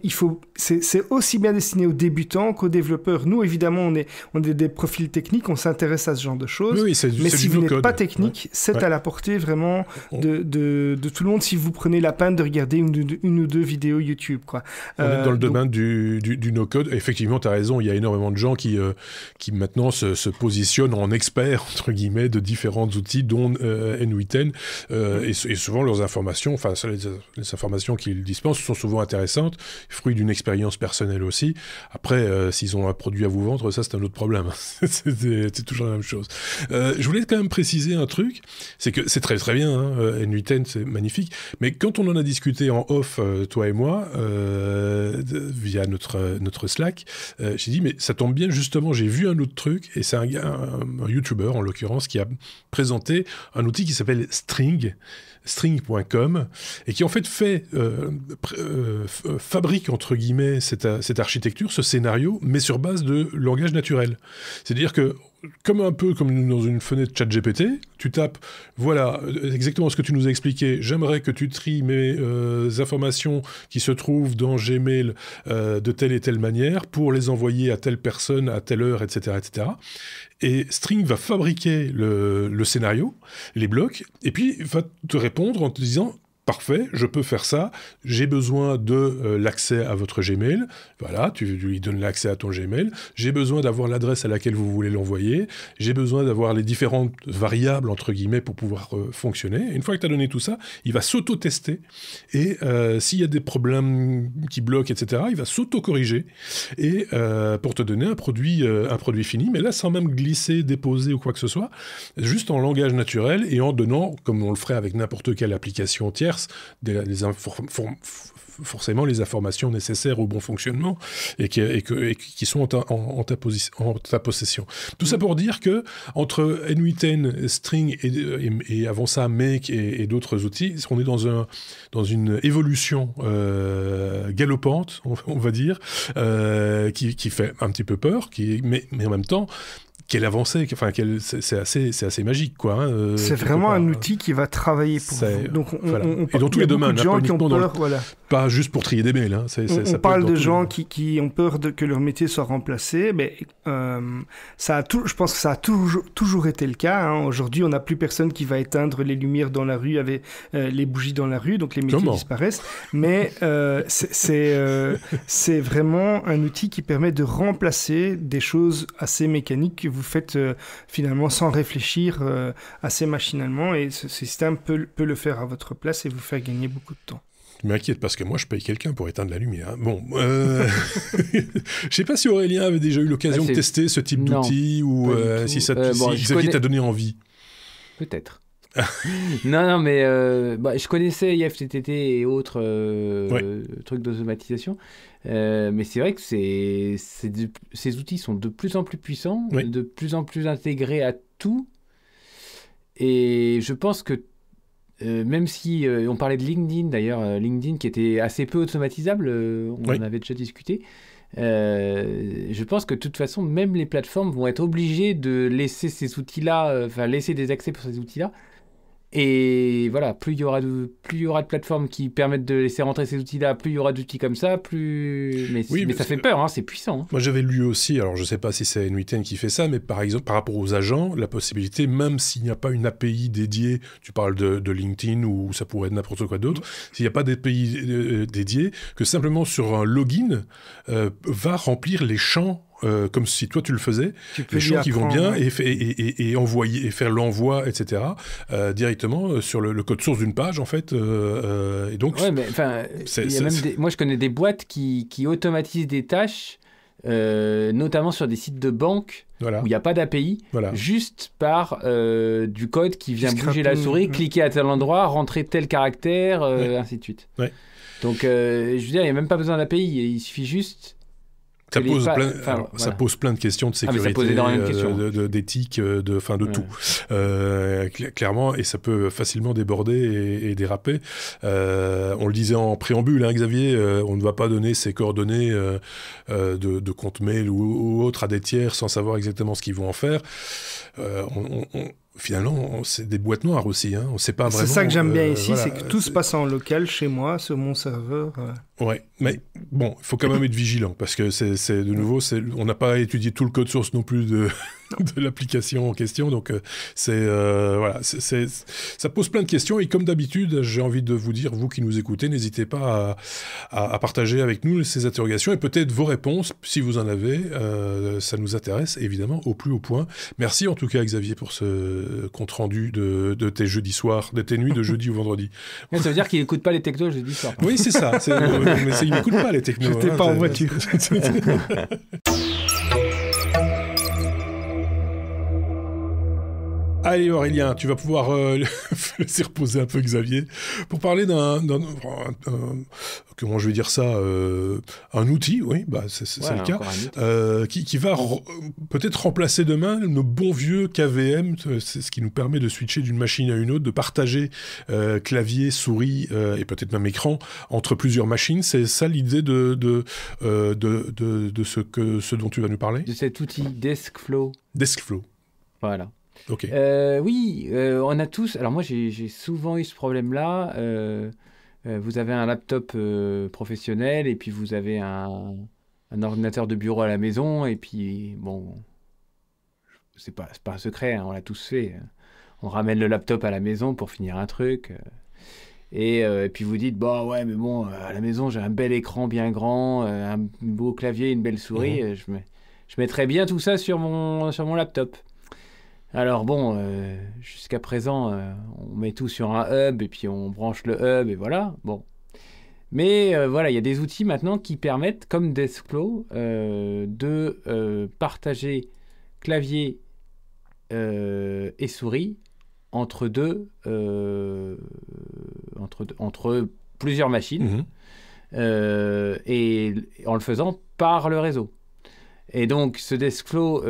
c'est aussi bien destiné aux débutants qu'aux développeurs. Nous, évidemment, on est des profils techniques, on s'intéresse à ce genre de choses, oui, mais si vous n'êtes pas technique, ouais. c'est à la portée vraiment de tout le monde si vous prenez la peine de regarder une ou deux vidéos YouTube, quoi. On est dans le domaine du no-code. Effectivement, tu as raison, il y a énormément de gens qui maintenant se positionnent en experts, entre guillemets, de différents outils, dont n8n, et souvent leurs informations, enfin les informations qu'ils dispensent sont souvent intéressantes, fruit d'une expérience personnelle aussi. Après, s'ils ont un produit à vous vendre, ça c'est un autre problème. c'est toujours la même chose. Je voulais quand même préciser un truc, c'est que c'est très très bien, hein, n8n c'est magnifique, mais quand on en a discuté en off, toi et moi, via notre Slack, j'ai dit mais ça tombe bien, justement j'ai vu un autre truc, et c'est un YouTuber en l'occurrence qui a présenté un outil qui s'appelle String.com, et qui en fait fabrique entre guillemets cette architecture, ce scénario, mais sur base de langage naturel. C'est-à-dire que un peu comme dans une fenêtre ChatGPT, tu tapes, voilà, exactement ce que tu nous as expliqué, j'aimerais que tu tries mes informations qui se trouvent dans Gmail de telle et telle manière pour les envoyer à telle personne, à telle heure, etc., etc. Et String va fabriquer le scénario, les blocs, et puis va te répondre en te disant... Parfait, je peux faire ça, j'ai besoin de l'accès à votre Gmail, voilà, tu lui donnes l'accès à ton Gmail, j'ai besoin d'avoir l'adresse à laquelle vous voulez l'envoyer, j'ai besoin d'avoir les différentes variables, entre guillemets, pour pouvoir fonctionner. Et une fois que tu as donné tout ça, il va s'auto-tester, et s'il y a des problèmes qui bloquent, etc., il va s'auto-corriger, et pour te donner un produit fini, mais là, sans même glisser, déposer ou quoi que ce soit, juste en langage naturel, et en donnant, comme on le ferait avec n'importe quelle application tierce, forcément les informations nécessaires au bon fonctionnement et qui sont en ta possession. Tout ça pour dire que entre n8n, String et avant ça Make et d'autres outils, on est dans une évolution galopante, on va dire, qui fait un petit peu peur, mais en même temps quelle avancée, enfin c'est assez magique, quoi. Hein, c'est vraiment un outil qui va travailler pour vous. Donc et dans tous les domaines, gens qui ont peur, pas juste pour trier des mails. Hein. On parle de gens qui ont peur que leur métier soit remplacé, mais je pense que ça a toujours été le cas. Hein. Aujourd'hui, on n'a plus personne qui va éteindre les lumières dans la rue avec les bougies dans la rue, donc les métiers disparaissent. Mais c'est vraiment un outil qui permet de remplacer des choses assez mécaniques que vous faites finalement sans réfléchir, assez machinalement, et ce système peut le faire à votre place et vous faire gagner beaucoup de temps. Je m'inquiète parce que moi, je paye quelqu'un pour éteindre la lumière. Hein. Bon, je sais pas si Aurélien avait déjà eu l'occasion de tester ce type d'outil ou si Xavier t'a donné envie. Peut-être. non, mais je connaissais IFTTT et autres trucs d'automatisation, mais c'est vrai que ces outils sont de plus en plus puissants, de plus en plus intégrés à tout, et je pense que même si on parlait de LinkedIn d'ailleurs, LinkedIn qui était assez peu automatisable, on en avait déjà discuté. Je pense que de toute façon, même les plateformes vont être obligées de laisser ces outils-là, laisser des accès pour ces outils-là. Et voilà, plus il y aura de plateformes qui permettent de laisser rentrer ces outils-là, plus il y aura d'outils comme ça, mais ça fait peur, hein, c'est puissant. Hein. Moi, j'avais lu aussi, alors je ne sais pas si c'est n8n qui fait ça, mais par exemple, par rapport aux agents, la possibilité, même s'il n'y a pas une API dédiée, tu parles de LinkedIn ou ça pourrait être n'importe quoi d'autre, s'il n'y a pas d'API dédiée, que simplement sur un login, va remplir les champs comme si toi tu le faisais, les champs qui vont bien et envoyer et faire l'envoi, etc. Directement sur le code source d'une page en fait. Et donc, moi je connais des boîtes qui automatisent des tâches, notamment sur des sites de banque où il n'y a pas d'API, juste par du code qui vient bouger la souris, cliquer à tel endroit, rentrer tel caractère, ainsi de suite. Ouais. Donc je veux dire, il n'y a même pas besoin d'API, il suffit juste Ça pose plein de questions de sécurité, ça pose énormément de questions. D'éthique, de tout. Clairement, et ça peut facilement déborder et déraper. On le disait en préambule, hein, Xavier, on ne va pas donner ses coordonnées de compte mail ou autre à des tiers sans savoir exactement ce qu'ils vont en faire. Finalement, c'est des boîtes noires aussi. Hein. On sait pas vraiment. C'est ça que j'aime bien ici, c'est que tout se passe en local, chez moi, sur mon serveur. Ouais, mais bon, il faut quand même être vigilant parce que c'est de nouveau, on n'a pas étudié tout le code source non plus de l'application en question, donc ça pose plein de questions et comme d'habitude, j'ai envie de vous dire, vous qui nous écoutez, n'hésitez pas à partager avec nous ces interrogations et peut-être vos réponses si vous en avez. Ça nous intéresse évidemment au plus haut point. Merci en tout cas Xavier pour ce compte rendu de tes jeudis soirs, de tes nuits de jeudi ou vendredi. Ça veut dire qu'il n'écoute pas les technos jeudi soir. Oui, c'est ça. Mais il n'écoute pas les technos. J'étais pas en voiture. Allez Aurélien, tu vas pouvoir laisser reposer un peu Xavier pour parler comment je vais dire ça, un outil, oui, c'est le cas, qui va peut-être remplacer demain nos bons vieux KVM, c'est ce qui nous permet de switcher d'une machine à une autre, de partager clavier, souris et peut-être même écran entre plusieurs machines. C'est ça l'idée de ce dont tu vas nous parler ? De cet outil Deskflow. Deskflow. Voilà. Ok. Oui, on a tous. Alors moi, j'ai souvent eu ce problème-là. Vous avez un laptop professionnel et puis vous avez un ordinateur de bureau à la maison et puis bon, c'est pas un secret, hein, on l'a tous fait. On ramène le laptop à la maison pour finir un truc. Et puis vous dites, bah ouais, mais bon, à la maison, j'ai un bel écran bien grand, un beau clavier, une belle souris. Je mettrais bien tout ça sur mon laptop. Alors bon, jusqu'à présent, on met tout sur un hub et puis on branche le hub et voilà. Bon. Mais voilà, il y a des outils maintenant qui permettent, comme Deskflow, de partager clavier et souris entre plusieurs machines et en le faisant par le réseau. Et donc, ce Deskflow,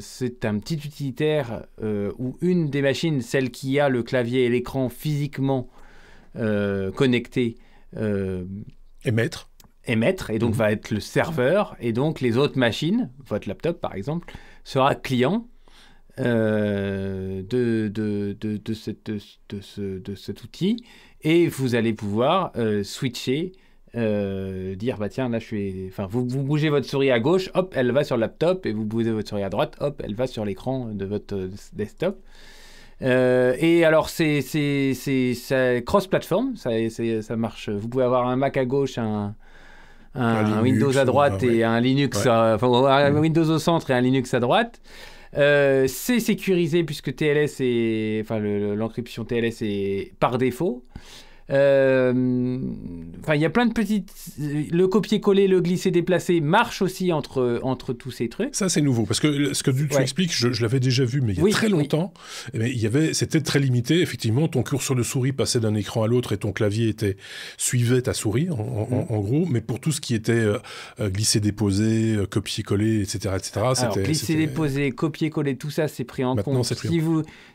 c'est un petit utilitaire où une des machines, celle qui a le clavier et l'écran physiquement connectés, émettre, et donc va être le serveur, et donc les autres machines, votre laptop par exemple, sera client de cet outil, et vous allez pouvoir switcher. Dire bah tiens là vous bougez votre souris à gauche, hop elle va sur le laptop, et vous bougez votre souris à droite, hop elle va sur l'écran de votre desktop. Et alors c'est cross-platform, ça marche. Vous pouvez avoir un Mac à gauche, un Linux, Windows à droite et un Linux, un Windows au centre et un Linux à droite. C'est sécurisé puisque TLS l'encryption TLS est par défaut. Il y a plein de petites. Le copier-coller, le glisser-déplacer marche aussi entre tous ces trucs. Ça, c'est nouveau. Parce que ce que tu expliques, je l'avais déjà vu, mais il y a très longtemps. C'était très limité. Effectivement, ton curseur de souris passait d'un écran à l'autre et ton clavier suivait ta souris, en gros. Mais pour tout ce qui était glisser-déposer, copier-coller, etc. Alors, glisser-déposer, copier-coller, tout ça, c'est pris en compte.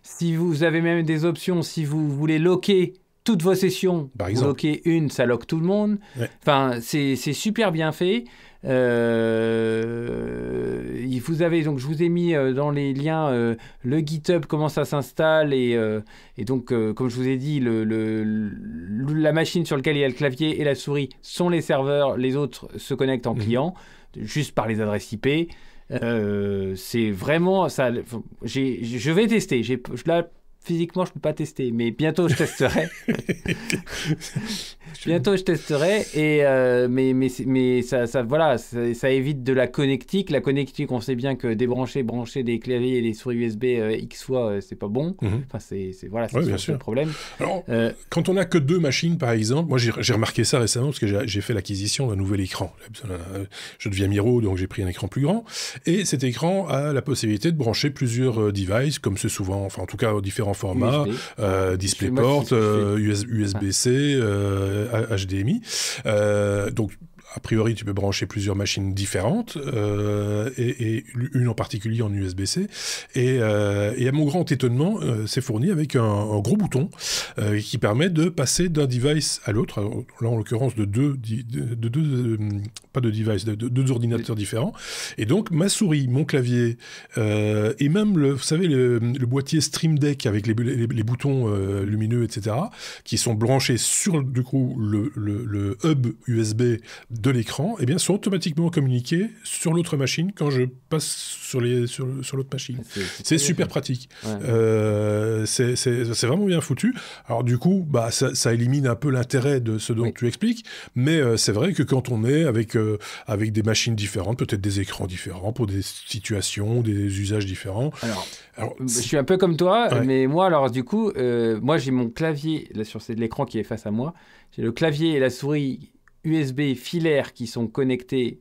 Si vous avez même des options, si vous voulez locker toutes vos sessions, vous loquez une, ça lock tout le monde. Ouais. Enfin, c'est super bien fait. Vous avez, donc, je vous ai mis dans les liens le GitHub, comment ça s'installe, et donc, comme je vous ai dit, la machine sur laquelle il y a le clavier et la souris sont les serveurs, les autres se connectent en client, juste par les adresses IP. C'est vraiment ça. Je vais tester. Là, physiquement, je ne peux pas tester, mais bientôt je testerai. Mais ça évite de la connectique. La connectique, on sait bien que brancher des claviers et des souris USB X fois, c'est pas bon. Enfin, c'est le problème. Alors, quand on n'a que deux machines, par exemple, moi j'ai remarqué ça récemment parce que j'ai fait l'acquisition d'un nouvel écran. Je deviens Miro, donc j'ai pris un écran plus grand. Et cet écran a la possibilité de brancher plusieurs devices, comme c'est souvent, enfin en tout cas différents formats, DisplayPort, USB-C, HDMI. Donc a priori, tu peux brancher plusieurs machines différentes, et une en particulier en USB-C. Et à mon grand étonnement, c'est fourni avec un gros bouton qui permet de passer d'un device à l'autre. Là, en l'occurrence, de deux ordinateurs différents. Et donc, ma souris, mon clavier, et même, vous savez, le boîtier Stream Deck avec les boutons lumineux, etc., qui sont branchés sur, du coup, le hub USB de l'écran, eh bien, sont automatiquement communiqués sur l'autre machine quand je passe sur l'autre machine. C'est super pratique. Ouais. C'est vraiment bien foutu. Alors, du coup, ça élimine un peu l'intérêt de ce dont tu expliques, mais c'est vrai que quand on est avec des machines différentes, peut-être des écrans différents, pour des situations, des usages différents. Alors je suis un peu comme toi, mais moi, alors du coup, moi j'ai mon clavier là, sur l'écran qui est face à moi. J'ai le clavier et la souris USB filaire qui sont connectés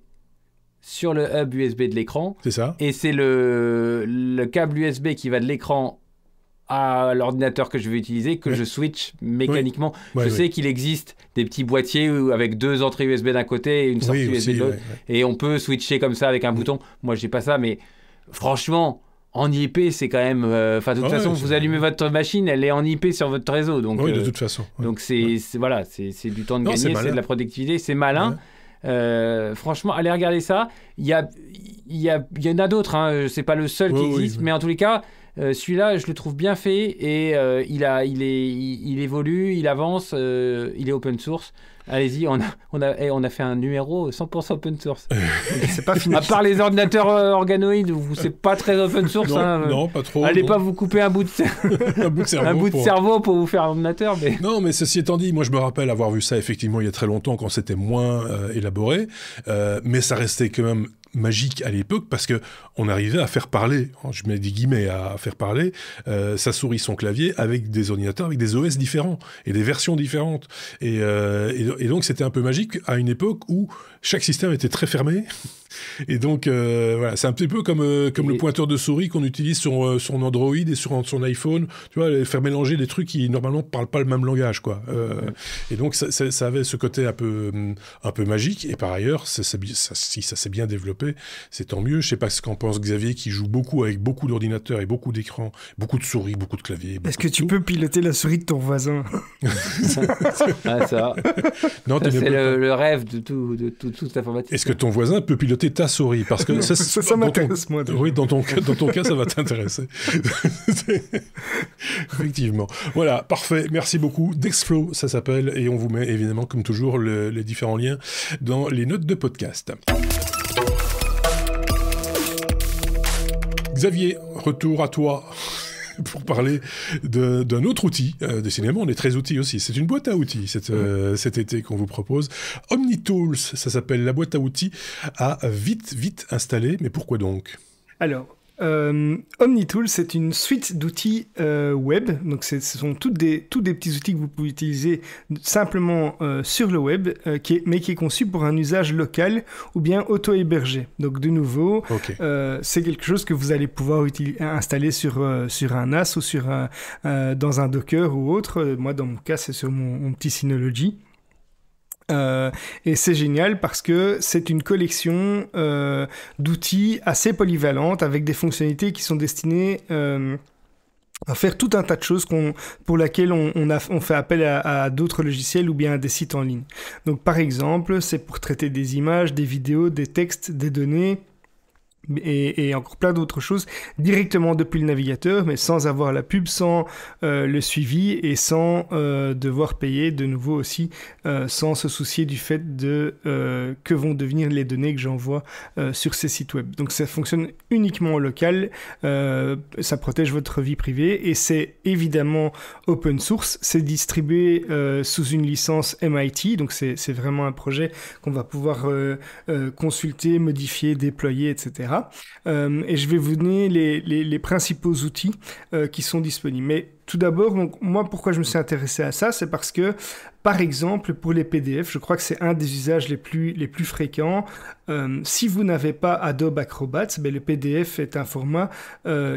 sur le hub USB de l'écran. C'est ça. Et c'est le câble USB qui va de l'écran à l'ordinateur que je vais utiliser, que je switch mécaniquement. Je sais qu'il existe des petits boîtiers avec 2 entrées USB d'un côté et une sortie USB de l'autre. Et on peut switcher comme ça avec un bouton. Moi, j'ai pas ça, mais franchement, en IP, c'est quand même... de toute façon, vous allumez votre machine, elle est en IP sur votre réseau. Donc, de toute façon. Donc, c'est du temps de gagner, c'est de la productivité, c'est malin. Franchement, allez regarder ça. Il y en a d'autres, hein. C'est pas le seul qui existe, mais en tous les cas... celui-là, je le trouve bien fait et il évolue, il avance, il est open source. Allez-y, on a fait un numéro 100% open source. C'est pas fini. À part les ordinateurs organoïdes, c'est pas très open source. Non, pas trop. Allez pas vous couper un bout de cerveau pour vous faire un ordinateur. Mais... Non, mais ceci étant dit, moi je me rappelle avoir vu ça effectivement il y a très longtemps quand c'était moins élaboré, mais ça restait quand même magique à l'époque parce que on arrivait à faire parler, je mets des guillemets, à faire parler sa souris, son clavier avec des ordinateurs, avec des OS différents et des versions différentes. Et donc c'était un peu magique à une époque où chaque système était très fermé. Et donc, voilà, c'est un petit peu comme le pointeur de souris qu'on utilise sur son Android et sur son iPhone. Tu vois, faire mélanger des trucs qui, normalement, ne parlent pas le même langage, quoi. Et donc, ça avait ce côté un peu magique. Et par ailleurs, si ça s'est bien développé, c'est tant mieux. Je sais pas ce qu'en pense Xavier, qui joue beaucoup avec beaucoup d'ordinateurs et beaucoup d'écrans, beaucoup de souris, beaucoup de claviers. Est-ce que tu peux piloter la souris de ton voisin? Ça. Non, c'est le rêve de toute informatique. Est-ce que ton voisin peut piloter ta souris? Parce que ça m'intéresse, moi. Oui, dans ton cas, ça va t'intéresser. Effectivement. Voilà, parfait. Merci beaucoup. Dexflow, ça s'appelle, et on vous met évidemment, comme toujours, les différents liens dans les notes de podcast. Xavier, retour à toi pour parler d'un autre outil. Décidément, on est très outils aussi. C'est une boîte à outils cet été qu'on vous propose. OmniTools, ça s'appelle la boîte à outils à vite installer. Mais pourquoi donc? Alors, OmniTools, c'est une suite d'outils web. Donc, ce sont tous des petits outils que vous pouvez utiliser simplement sur le web, mais qui est conçu pour un usage local ou bien auto-hébergé. Donc, de nouveau, c'est quelque chose que vous allez pouvoir installer sur un NAS ou dans un Docker ou autre. Moi, dans mon cas, c'est sur mon petit Synology. Et c'est génial parce que c'est une collection d'outils assez polyvalentes avec des fonctionnalités qui sont destinées à faire tout un tas de choses pour lesquelles on fait appel à d'autres logiciels ou bien à des sites en ligne. Donc par exemple, c'est pour traiter des images, des vidéos, des textes, des données, et encore plein d'autres choses directement depuis le navigateur, mais sans avoir la pub, sans le suivi et sans devoir payer de nouveau aussi, sans se soucier du fait de que vont devenir les données que j'envoie sur ces sites web. Donc ça fonctionne uniquement au local, ça protège votre vie privée et c'est évidemment open source, c'est distribué sous une licence MIT, donc c'est vraiment un projet qu'on va pouvoir consulter, modifier, déployer, etc. Et je vais vous donner les principaux outils qui sont disponibles. Mais tout d'abord, donc, moi, pourquoi je me suis intéressé à ça, c'est parce que, par exemple, pour les PDF, je crois que c'est un des usages les plus fréquents. Si vous n'avez pas Adobe Acrobat, ben, le PDF est un format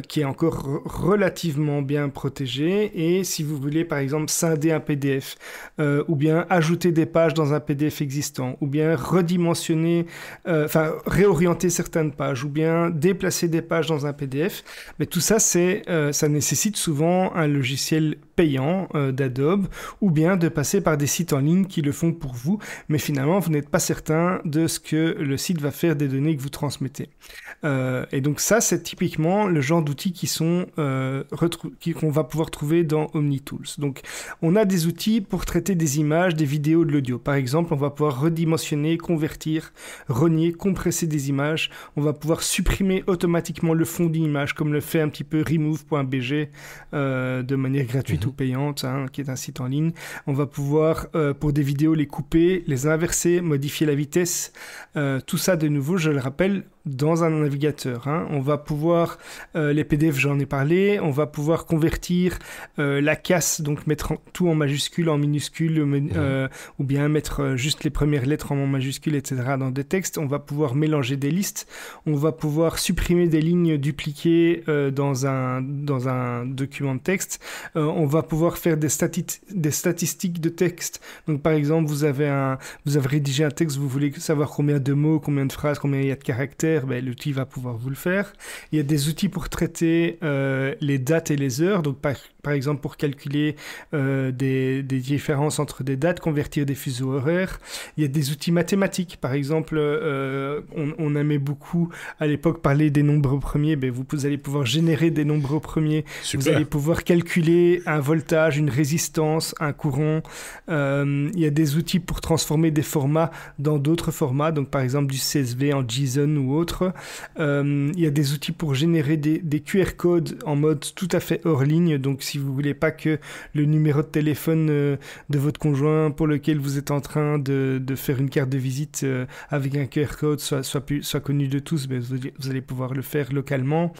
qui est encore relativement bien protégé. Et si vous voulez, par exemple, scinder un PDF, ou bien ajouter des pages dans un PDF existant, ou bien redimensionner, réorienter certaines pages, ou bien déplacer des pages dans un PDF, mais tout ça, ça nécessite souvent un logiciel payant d'Adobe, ou bien de passer par des sites en ligne qui le font pour vous, mais finalement, vous n'êtes pas certain de ce que le site va faire des données que vous transmettez. Et donc ça, c'est typiquement le genre d'outils qu'on va pouvoir trouver dans OmniTools. Donc, on a des outils pour traiter des images, des vidéos, de l'audio. Par exemple, on va pouvoir redimensionner, convertir, renier, compresser des images. On va pouvoir supprimer automatiquement le fond d'une image, comme le fait un petit peu remove.bg de manière gratuite ou payante, qui est un site en ligne. On va pouvoir, pour des vidéos, les couper, les inverser, modifier la vitesse. Tout ça, de nouveau, je le rappelle, dans un navigateur. On va pouvoir, les PDF, j'en ai parlé, on va pouvoir convertir la casse, donc mettre tout en majuscule, en minuscule, ou bien mettre juste les premières lettres en majuscule, etc. dans des textes. On va pouvoir mélanger des listes. On va pouvoir supprimer des lignes dupliquées dans un document de texte. On va pouvoir faire des statistiques de texte. Donc, par exemple, vous avez rédigé un texte, vous voulez savoir combien de mots, combien de phrases, combien il y a de caractères, ben, l'outil va pouvoir vous le faire. Il y a des outils pour traiter les dates et les heures. Donc, par exemple, pour calculer des différences entre des dates, convertir des fuseaux horaires. Il y a des outils mathématiques. Par exemple, on aimait beaucoup à l'époque parler des nombres premiers. Ben, vous allez pouvoir générer des nombres premiers. Super. Vous allez pouvoir calculer un voltage, une résistance, un courant. Il y a des outils pour transformer des formats dans d'autres formats. Donc, par exemple, du CSV en JSON ou autre. Il y a des outils pour générer des QR codes en mode tout à fait hors ligne. Donc, si vous voulez pas que le numéro de téléphone de votre conjoint pour lequel vous êtes en train de faire une carte de visite avec un QR code soit connu de tous, ben vous allez pouvoir le faire localement.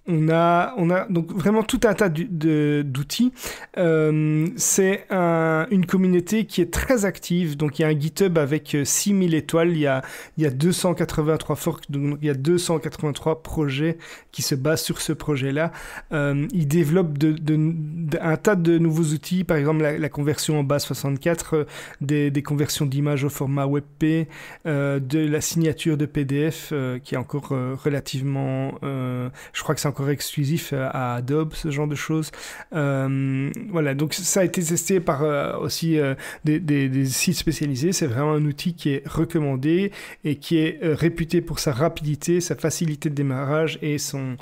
On a donc vraiment tout un tas d'outils. C'est une communauté qui est très active. Donc, il y a un GitHub avec 6000 étoiles. Il y a 283 forks. Donc, il y a 283 projets qui se basent sur ce projet-là. Ils développent un tas de nouveaux outils. Par exemple, la conversion en base 64, des conversions d'images au format WebP, de la signature de PDF qui est encore relativement... je crois que c'est encore exclusif à Adobe, ce genre de choses. Voilà, donc ça a été testé par aussi des sites spécialisés. C'est vraiment un outil qui est recommandé et qui est réputé pour sa rapidité, sa facilité de démarrage et son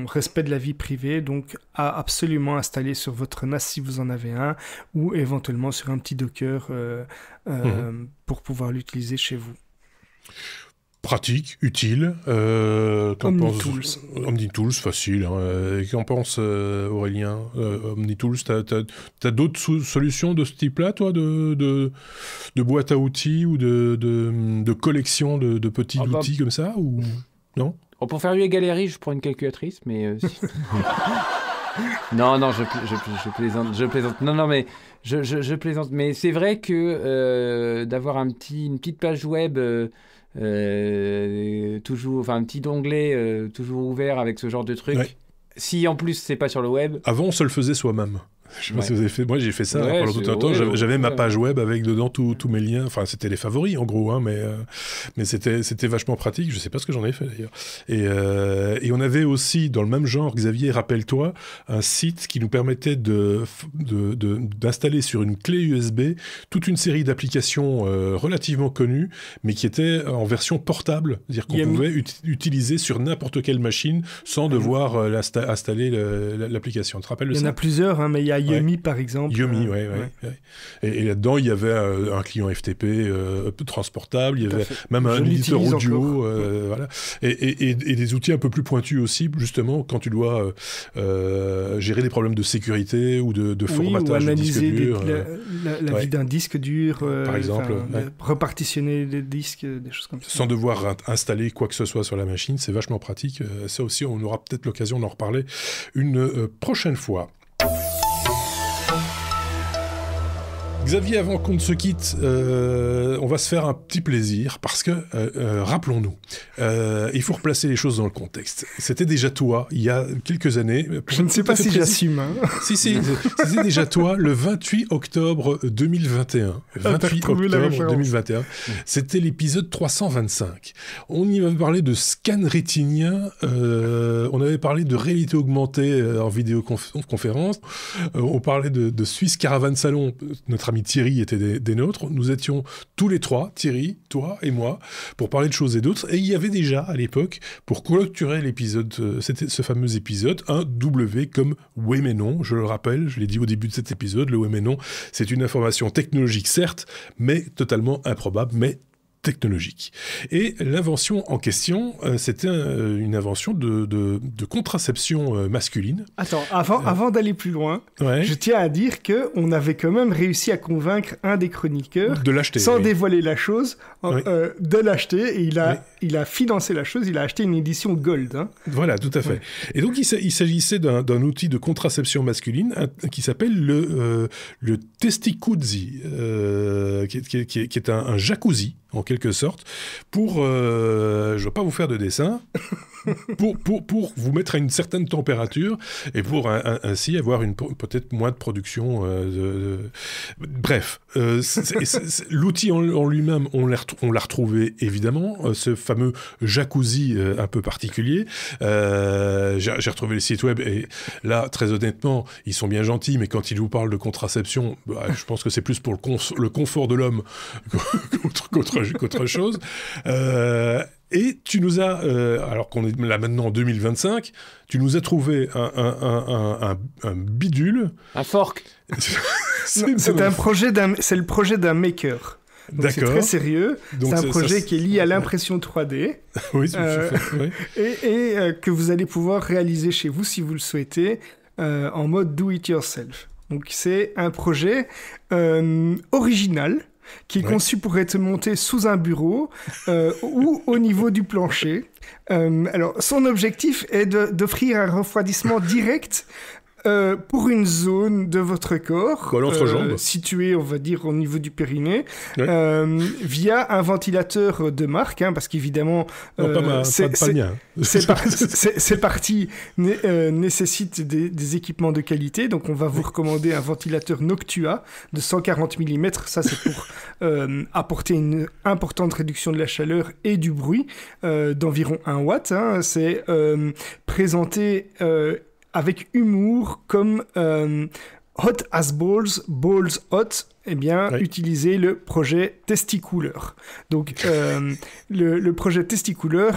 respect de la vie privée. Donc, à absolument installer sur votre NAS si vous en avez un, ou éventuellement sur un petit Docker pour pouvoir l'utiliser chez vous. Pratique, utile. OmniTools, facile. Qu'en pense Aurélien? OmniTools, t'as d'autres solutions de ce type-là, toi, de boîte à outils ou de collection de petits outils comme ça, ou non? Pour faire U = R, je prends une calculatrice, mais... Non, je plaisante. Non, mais je plaisante. Mais c'est vrai que d'avoir une petite page web... toujours, enfin un petit onglet toujours ouvert avec ce genre de truc. Ouais. Si en plus c'est pas sur le web. Avant on se le faisait soi-même. Je sais pas si vous avez fait. Moi j'ai fait ça pendant tout un temps. J'avais ma page web avec dedans tous mes liens. Enfin c'était les favoris en gros, mais c'était vachement pratique. Je sais pas ce que j'en ai fait d'ailleurs. Et on avait aussi dans le même genre, Xavier, rappelle-toi, un site qui nous permettait d'installer sur une clé USB toute une série d'applications relativement connues, mais qui étaient en version portable, c'est-à-dire qu'on pouvait utiliser sur n'importe quelle machine sans devoir installer l'application. Tu te rappelles de ça? Il y en a plusieurs, mais il y a Yumi, par exemple. Yumi, ouais. Et là-dedans, il y avait un client FTP transportable, il y avait même un éditeur audio, voilà. Et des outils un peu plus pointus aussi, justement, quand tu dois gérer des problèmes de sécurité ou de formatage ou de disque dur. La vie d'un disque dur, par exemple. Repartitionner les disques, des choses comme ça. Sans devoir installer quoi que ce soit sur la machine, c'est vachement pratique. Ça aussi, on aura peut-être l'occasion d'en reparler une prochaine fois. Xavier, avant qu'on ne se quitte, on va se faire un petit plaisir parce que, rappelons-nous, il faut replacer les choses dans le contexte. C'était déjà toi, il y a quelques années. Je ne sais pas si j'assume. Hein. Si, c'était déjà toi, le 28 octobre 2021. 28 octobre 2021. C'était l'épisode 325. On y avait parlé de scan rétinien, on avait parlé de réalité augmentée en vidéoconférence, on parlait de Swiss Caravan Salon, notre ami Thierry était des nôtres. Nous étions tous les trois, Thierry, toi et moi, pour parler de choses et d'autres. Et il y avait déjà, à l'époque, pour clôturer l'épisode, c'était ce fameux épisode, un W comme oui mais non. Je le rappelle, je l'ai dit au début de cet épisode, le oui mais non, c'est une information technologique, certes, mais totalement improbable, mais technologique. Et l'invention en question, c'était une invention de contraception masculine. Attends, avant d'aller plus loin, je tiens à dire qu'on avait quand même réussi à convaincre un des chroniqueurs, de l'acheter, sans dévoiler la chose, de l'acheter, et il a financé la chose, il a acheté une édition Gold. Hein. Voilà, tout à fait. Et donc, il s'agissait d'un outil de contraception masculine qui s'appelle le Testicuzzi, qui est un jacuzzi, en quelque sorte, pour, je ne vais pas vous faire de dessin, pour vous mettre à une certaine température et pour ainsi avoir peut-être moins de production. Bref, l'outil en lui-même, on l'a retrouvé évidemment, ce fameux jacuzzi un peu particulier. J'ai retrouvé le site web et là, très honnêtement, ils sont bien gentils, mais quand ils vous parlent de contraception, je pense que c'est plus pour le confort de l'homme qu'autre chose. Et tu nous as, alors qu'on est là maintenant en 2025, tu nous as trouvé un bidule. Un fork. C'est le projet d'un maker. Donc c'est très sérieux. Donc c'est un projet qui est lié à l'impression 3D. Oui, oui. Et que vous allez pouvoir réaliser chez vous si vous le souhaitez en mode do it yourself. Donc c'est un projet original qui est conçu pour être monté sous un bureau ou au niveau du plancher. Alors, son objectif est d'offrir un refroidissement direct pour une zone de votre corps située, on va dire, au niveau du périnée, via un ventilateur de marque, parce qu'évidemment, ces parties nécessitent des équipements de qualité, donc on va vous recommander un ventilateur Noctua de 140 mm, ça c'est pour apporter une importante réduction de la chaleur et du bruit, d'environ 1 watt, c'est présenté avec humour, comme Hot as Balls, Balls Hot, utiliser le projet Testicooler. Donc, le projet Testicooler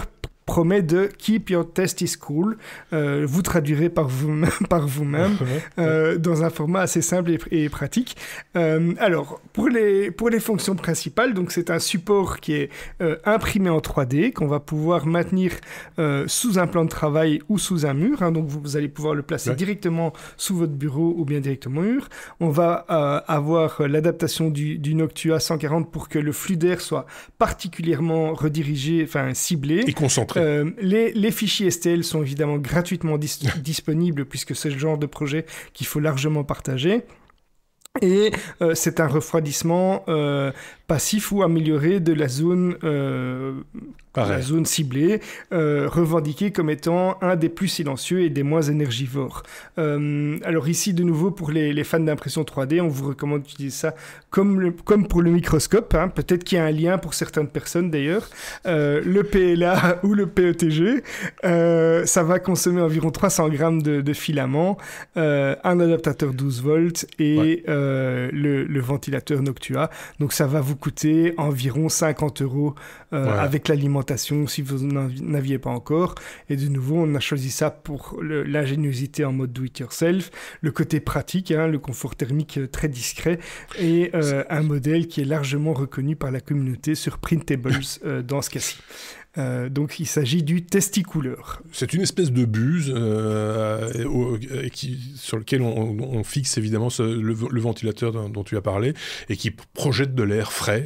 promet de keep your testes cool. Vous traduirez par vous-même dans un format assez simple et pratique. Alors, pour les fonctions principales, donc c'est un support qui est imprimé en 3D, qu'on va pouvoir maintenir sous un plan de travail ou sous un mur. Donc, vous allez pouvoir le placer directement sous votre bureau ou bien directement au mur. On va avoir l'adaptation du Noctua 140 pour que le flux d'air soit particulièrement redirigé, ciblé. Et concentré. Les fichiers STL sont évidemment gratuitement disponibles puisque c'est le genre de projet qu'il faut largement partager. Et c'est un refroidissement passif ou amélioré de la zone ciblée, revendiquée comme étant un des plus silencieux et des moins énergivores. Alors ici, de nouveau, pour les fans d'impression 3D, on vous recommande d'utiliser ça comme pour le microscope. Peut-être qu'il y a un lien pour certaines personnes d'ailleurs. Le PLA ou le PETG, ça va consommer environ 300 grammes de filaments, un adaptateur 12 volts et le ventilateur Noctua. Donc ça va vous coûter environ 50 € avec l'alimentation si vous n'aviez pas encore. Et de nouveau, on a choisi ça pour l'ingéniosité en mode do-it-yourself, le côté pratique, le confort thermique très discret et un modèle qui est largement reconnu par la communauté sur Printables dans ce cas-ci. Donc il s'agit du Testicooler. C'est une espèce de buse sur lequel on fixe évidemment le ventilateur dont tu as parlé et qui projette de l'air frais.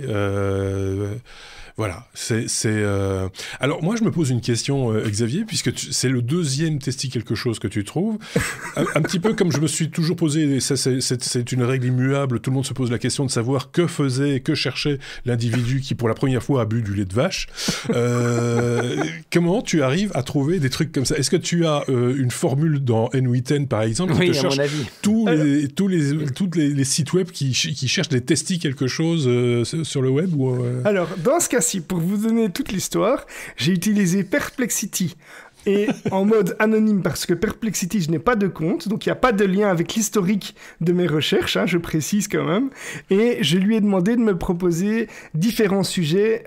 Voilà, Alors moi je me pose une question, Xavier, puisque c'est le deuxième testi quelque chose que tu trouves, un petit peu comme je me suis toujours posé, ça c'est une règle immuable, tout le monde se pose la question de savoir que cherchait l'individu qui pour la première fois a bu du lait de vache. Comment tu arrives à trouver des trucs comme ça? Est-ce que tu as une formule dans N8N par exemple qui te cherche tous les sites web qui cherchent des testis quelque chose sur le web ou Alors dans ce cas, pour vous donner toute l'histoire, j'ai utilisé Perplexity et en mode anonyme parce que Perplexity, je n'ai pas de compte, donc il n'y a pas de lien avec l'historique de mes recherches, je précise quand même, et je lui ai demandé de me proposer différents sujets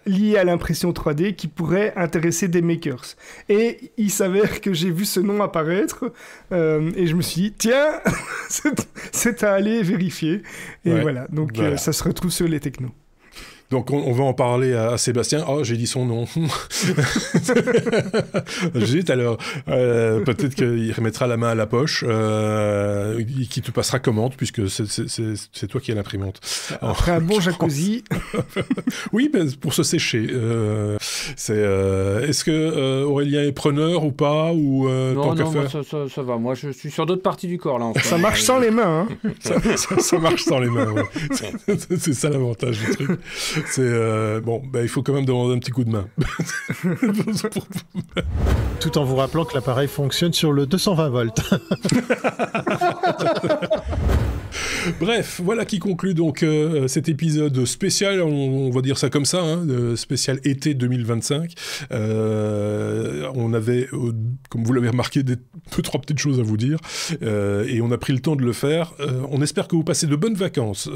liés à l'impression 3D qui pourraient intéresser des makers. Et il s'avère que j'ai vu ce nom apparaître et je me suis dit, tiens, c'est à aller vérifier. Et voilà, donc voilà. Ça se retrouve sur les technos. Donc on va en parler à Sébastien. Oh, j'ai dit son nom. J'hésite alors. Peut-être qu'il remettra la main à la poche, qui te passera commande, puisque c'est toi qui as l'imprimante. Après un bon jacuzzi. Oui, ben, pour se sécher. Est-ce que Aurélien est preneur ou pas ou, Non, moi, ça va. Moi, je suis sur d'autres parties du corps, là. Ça marche sans les mains. Ça marche sans les mains, ouais. C'est ça l'avantage du truc. Il faut quand même demander un petit coup de main. Tout en vous rappelant que l'appareil fonctionne sur le 220 volts. Bref, voilà qui conclut donc cet épisode spécial, on va dire ça comme ça, spécial été 2025. On avait, comme vous l'avez remarqué, trois petites choses à vous dire, et on a pris le temps de le faire. On espère que vous passez de bonnes vacances.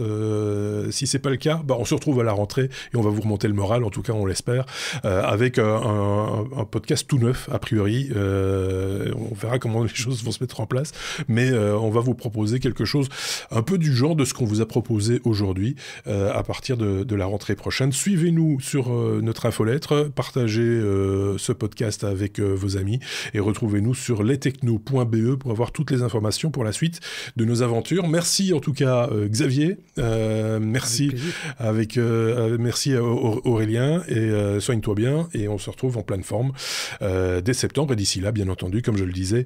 Si c'est pas le cas, on se retrouve à la rentrée et on va vous remonter le moral, en tout cas on l'espère, avec un podcast tout neuf, a priori. On verra comment les choses vont se mettre en place, mais on va vous proposer quelque chose un peu du genre de ce qu'on vous a proposé aujourd'hui à partir de la rentrée prochaine. Suivez-nous sur notre infolettre, partagez ce podcast avec vos amis et retrouvez-nous sur lestechno.be pour avoir toutes les informations pour la suite de nos aventures. Merci en tout cas Xavier, merci merci à Aurélien et soigne-toi bien et on se retrouve en pleine forme dès septembre et d'ici là bien entendu comme je le disais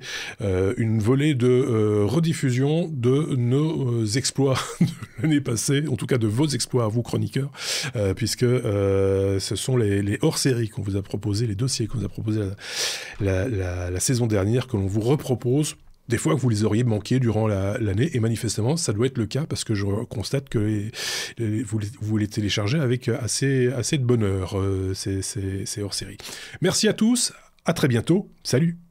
une volée de rediffusion de nos exploits de l'année passée, en tout cas de vos exploits à vous chroniqueurs, puisque ce sont les hors-séries qu'on vous a proposés, les dossiers qu'on vous a proposés la saison dernière, que l'on vous repropose. Des fois que vous les auriez manqués durant l'année, et manifestement, ça doit être le cas, parce que je constate que vous les téléchargez avec assez de bonheur, ces hors-séries. Merci à tous, à très bientôt, salut!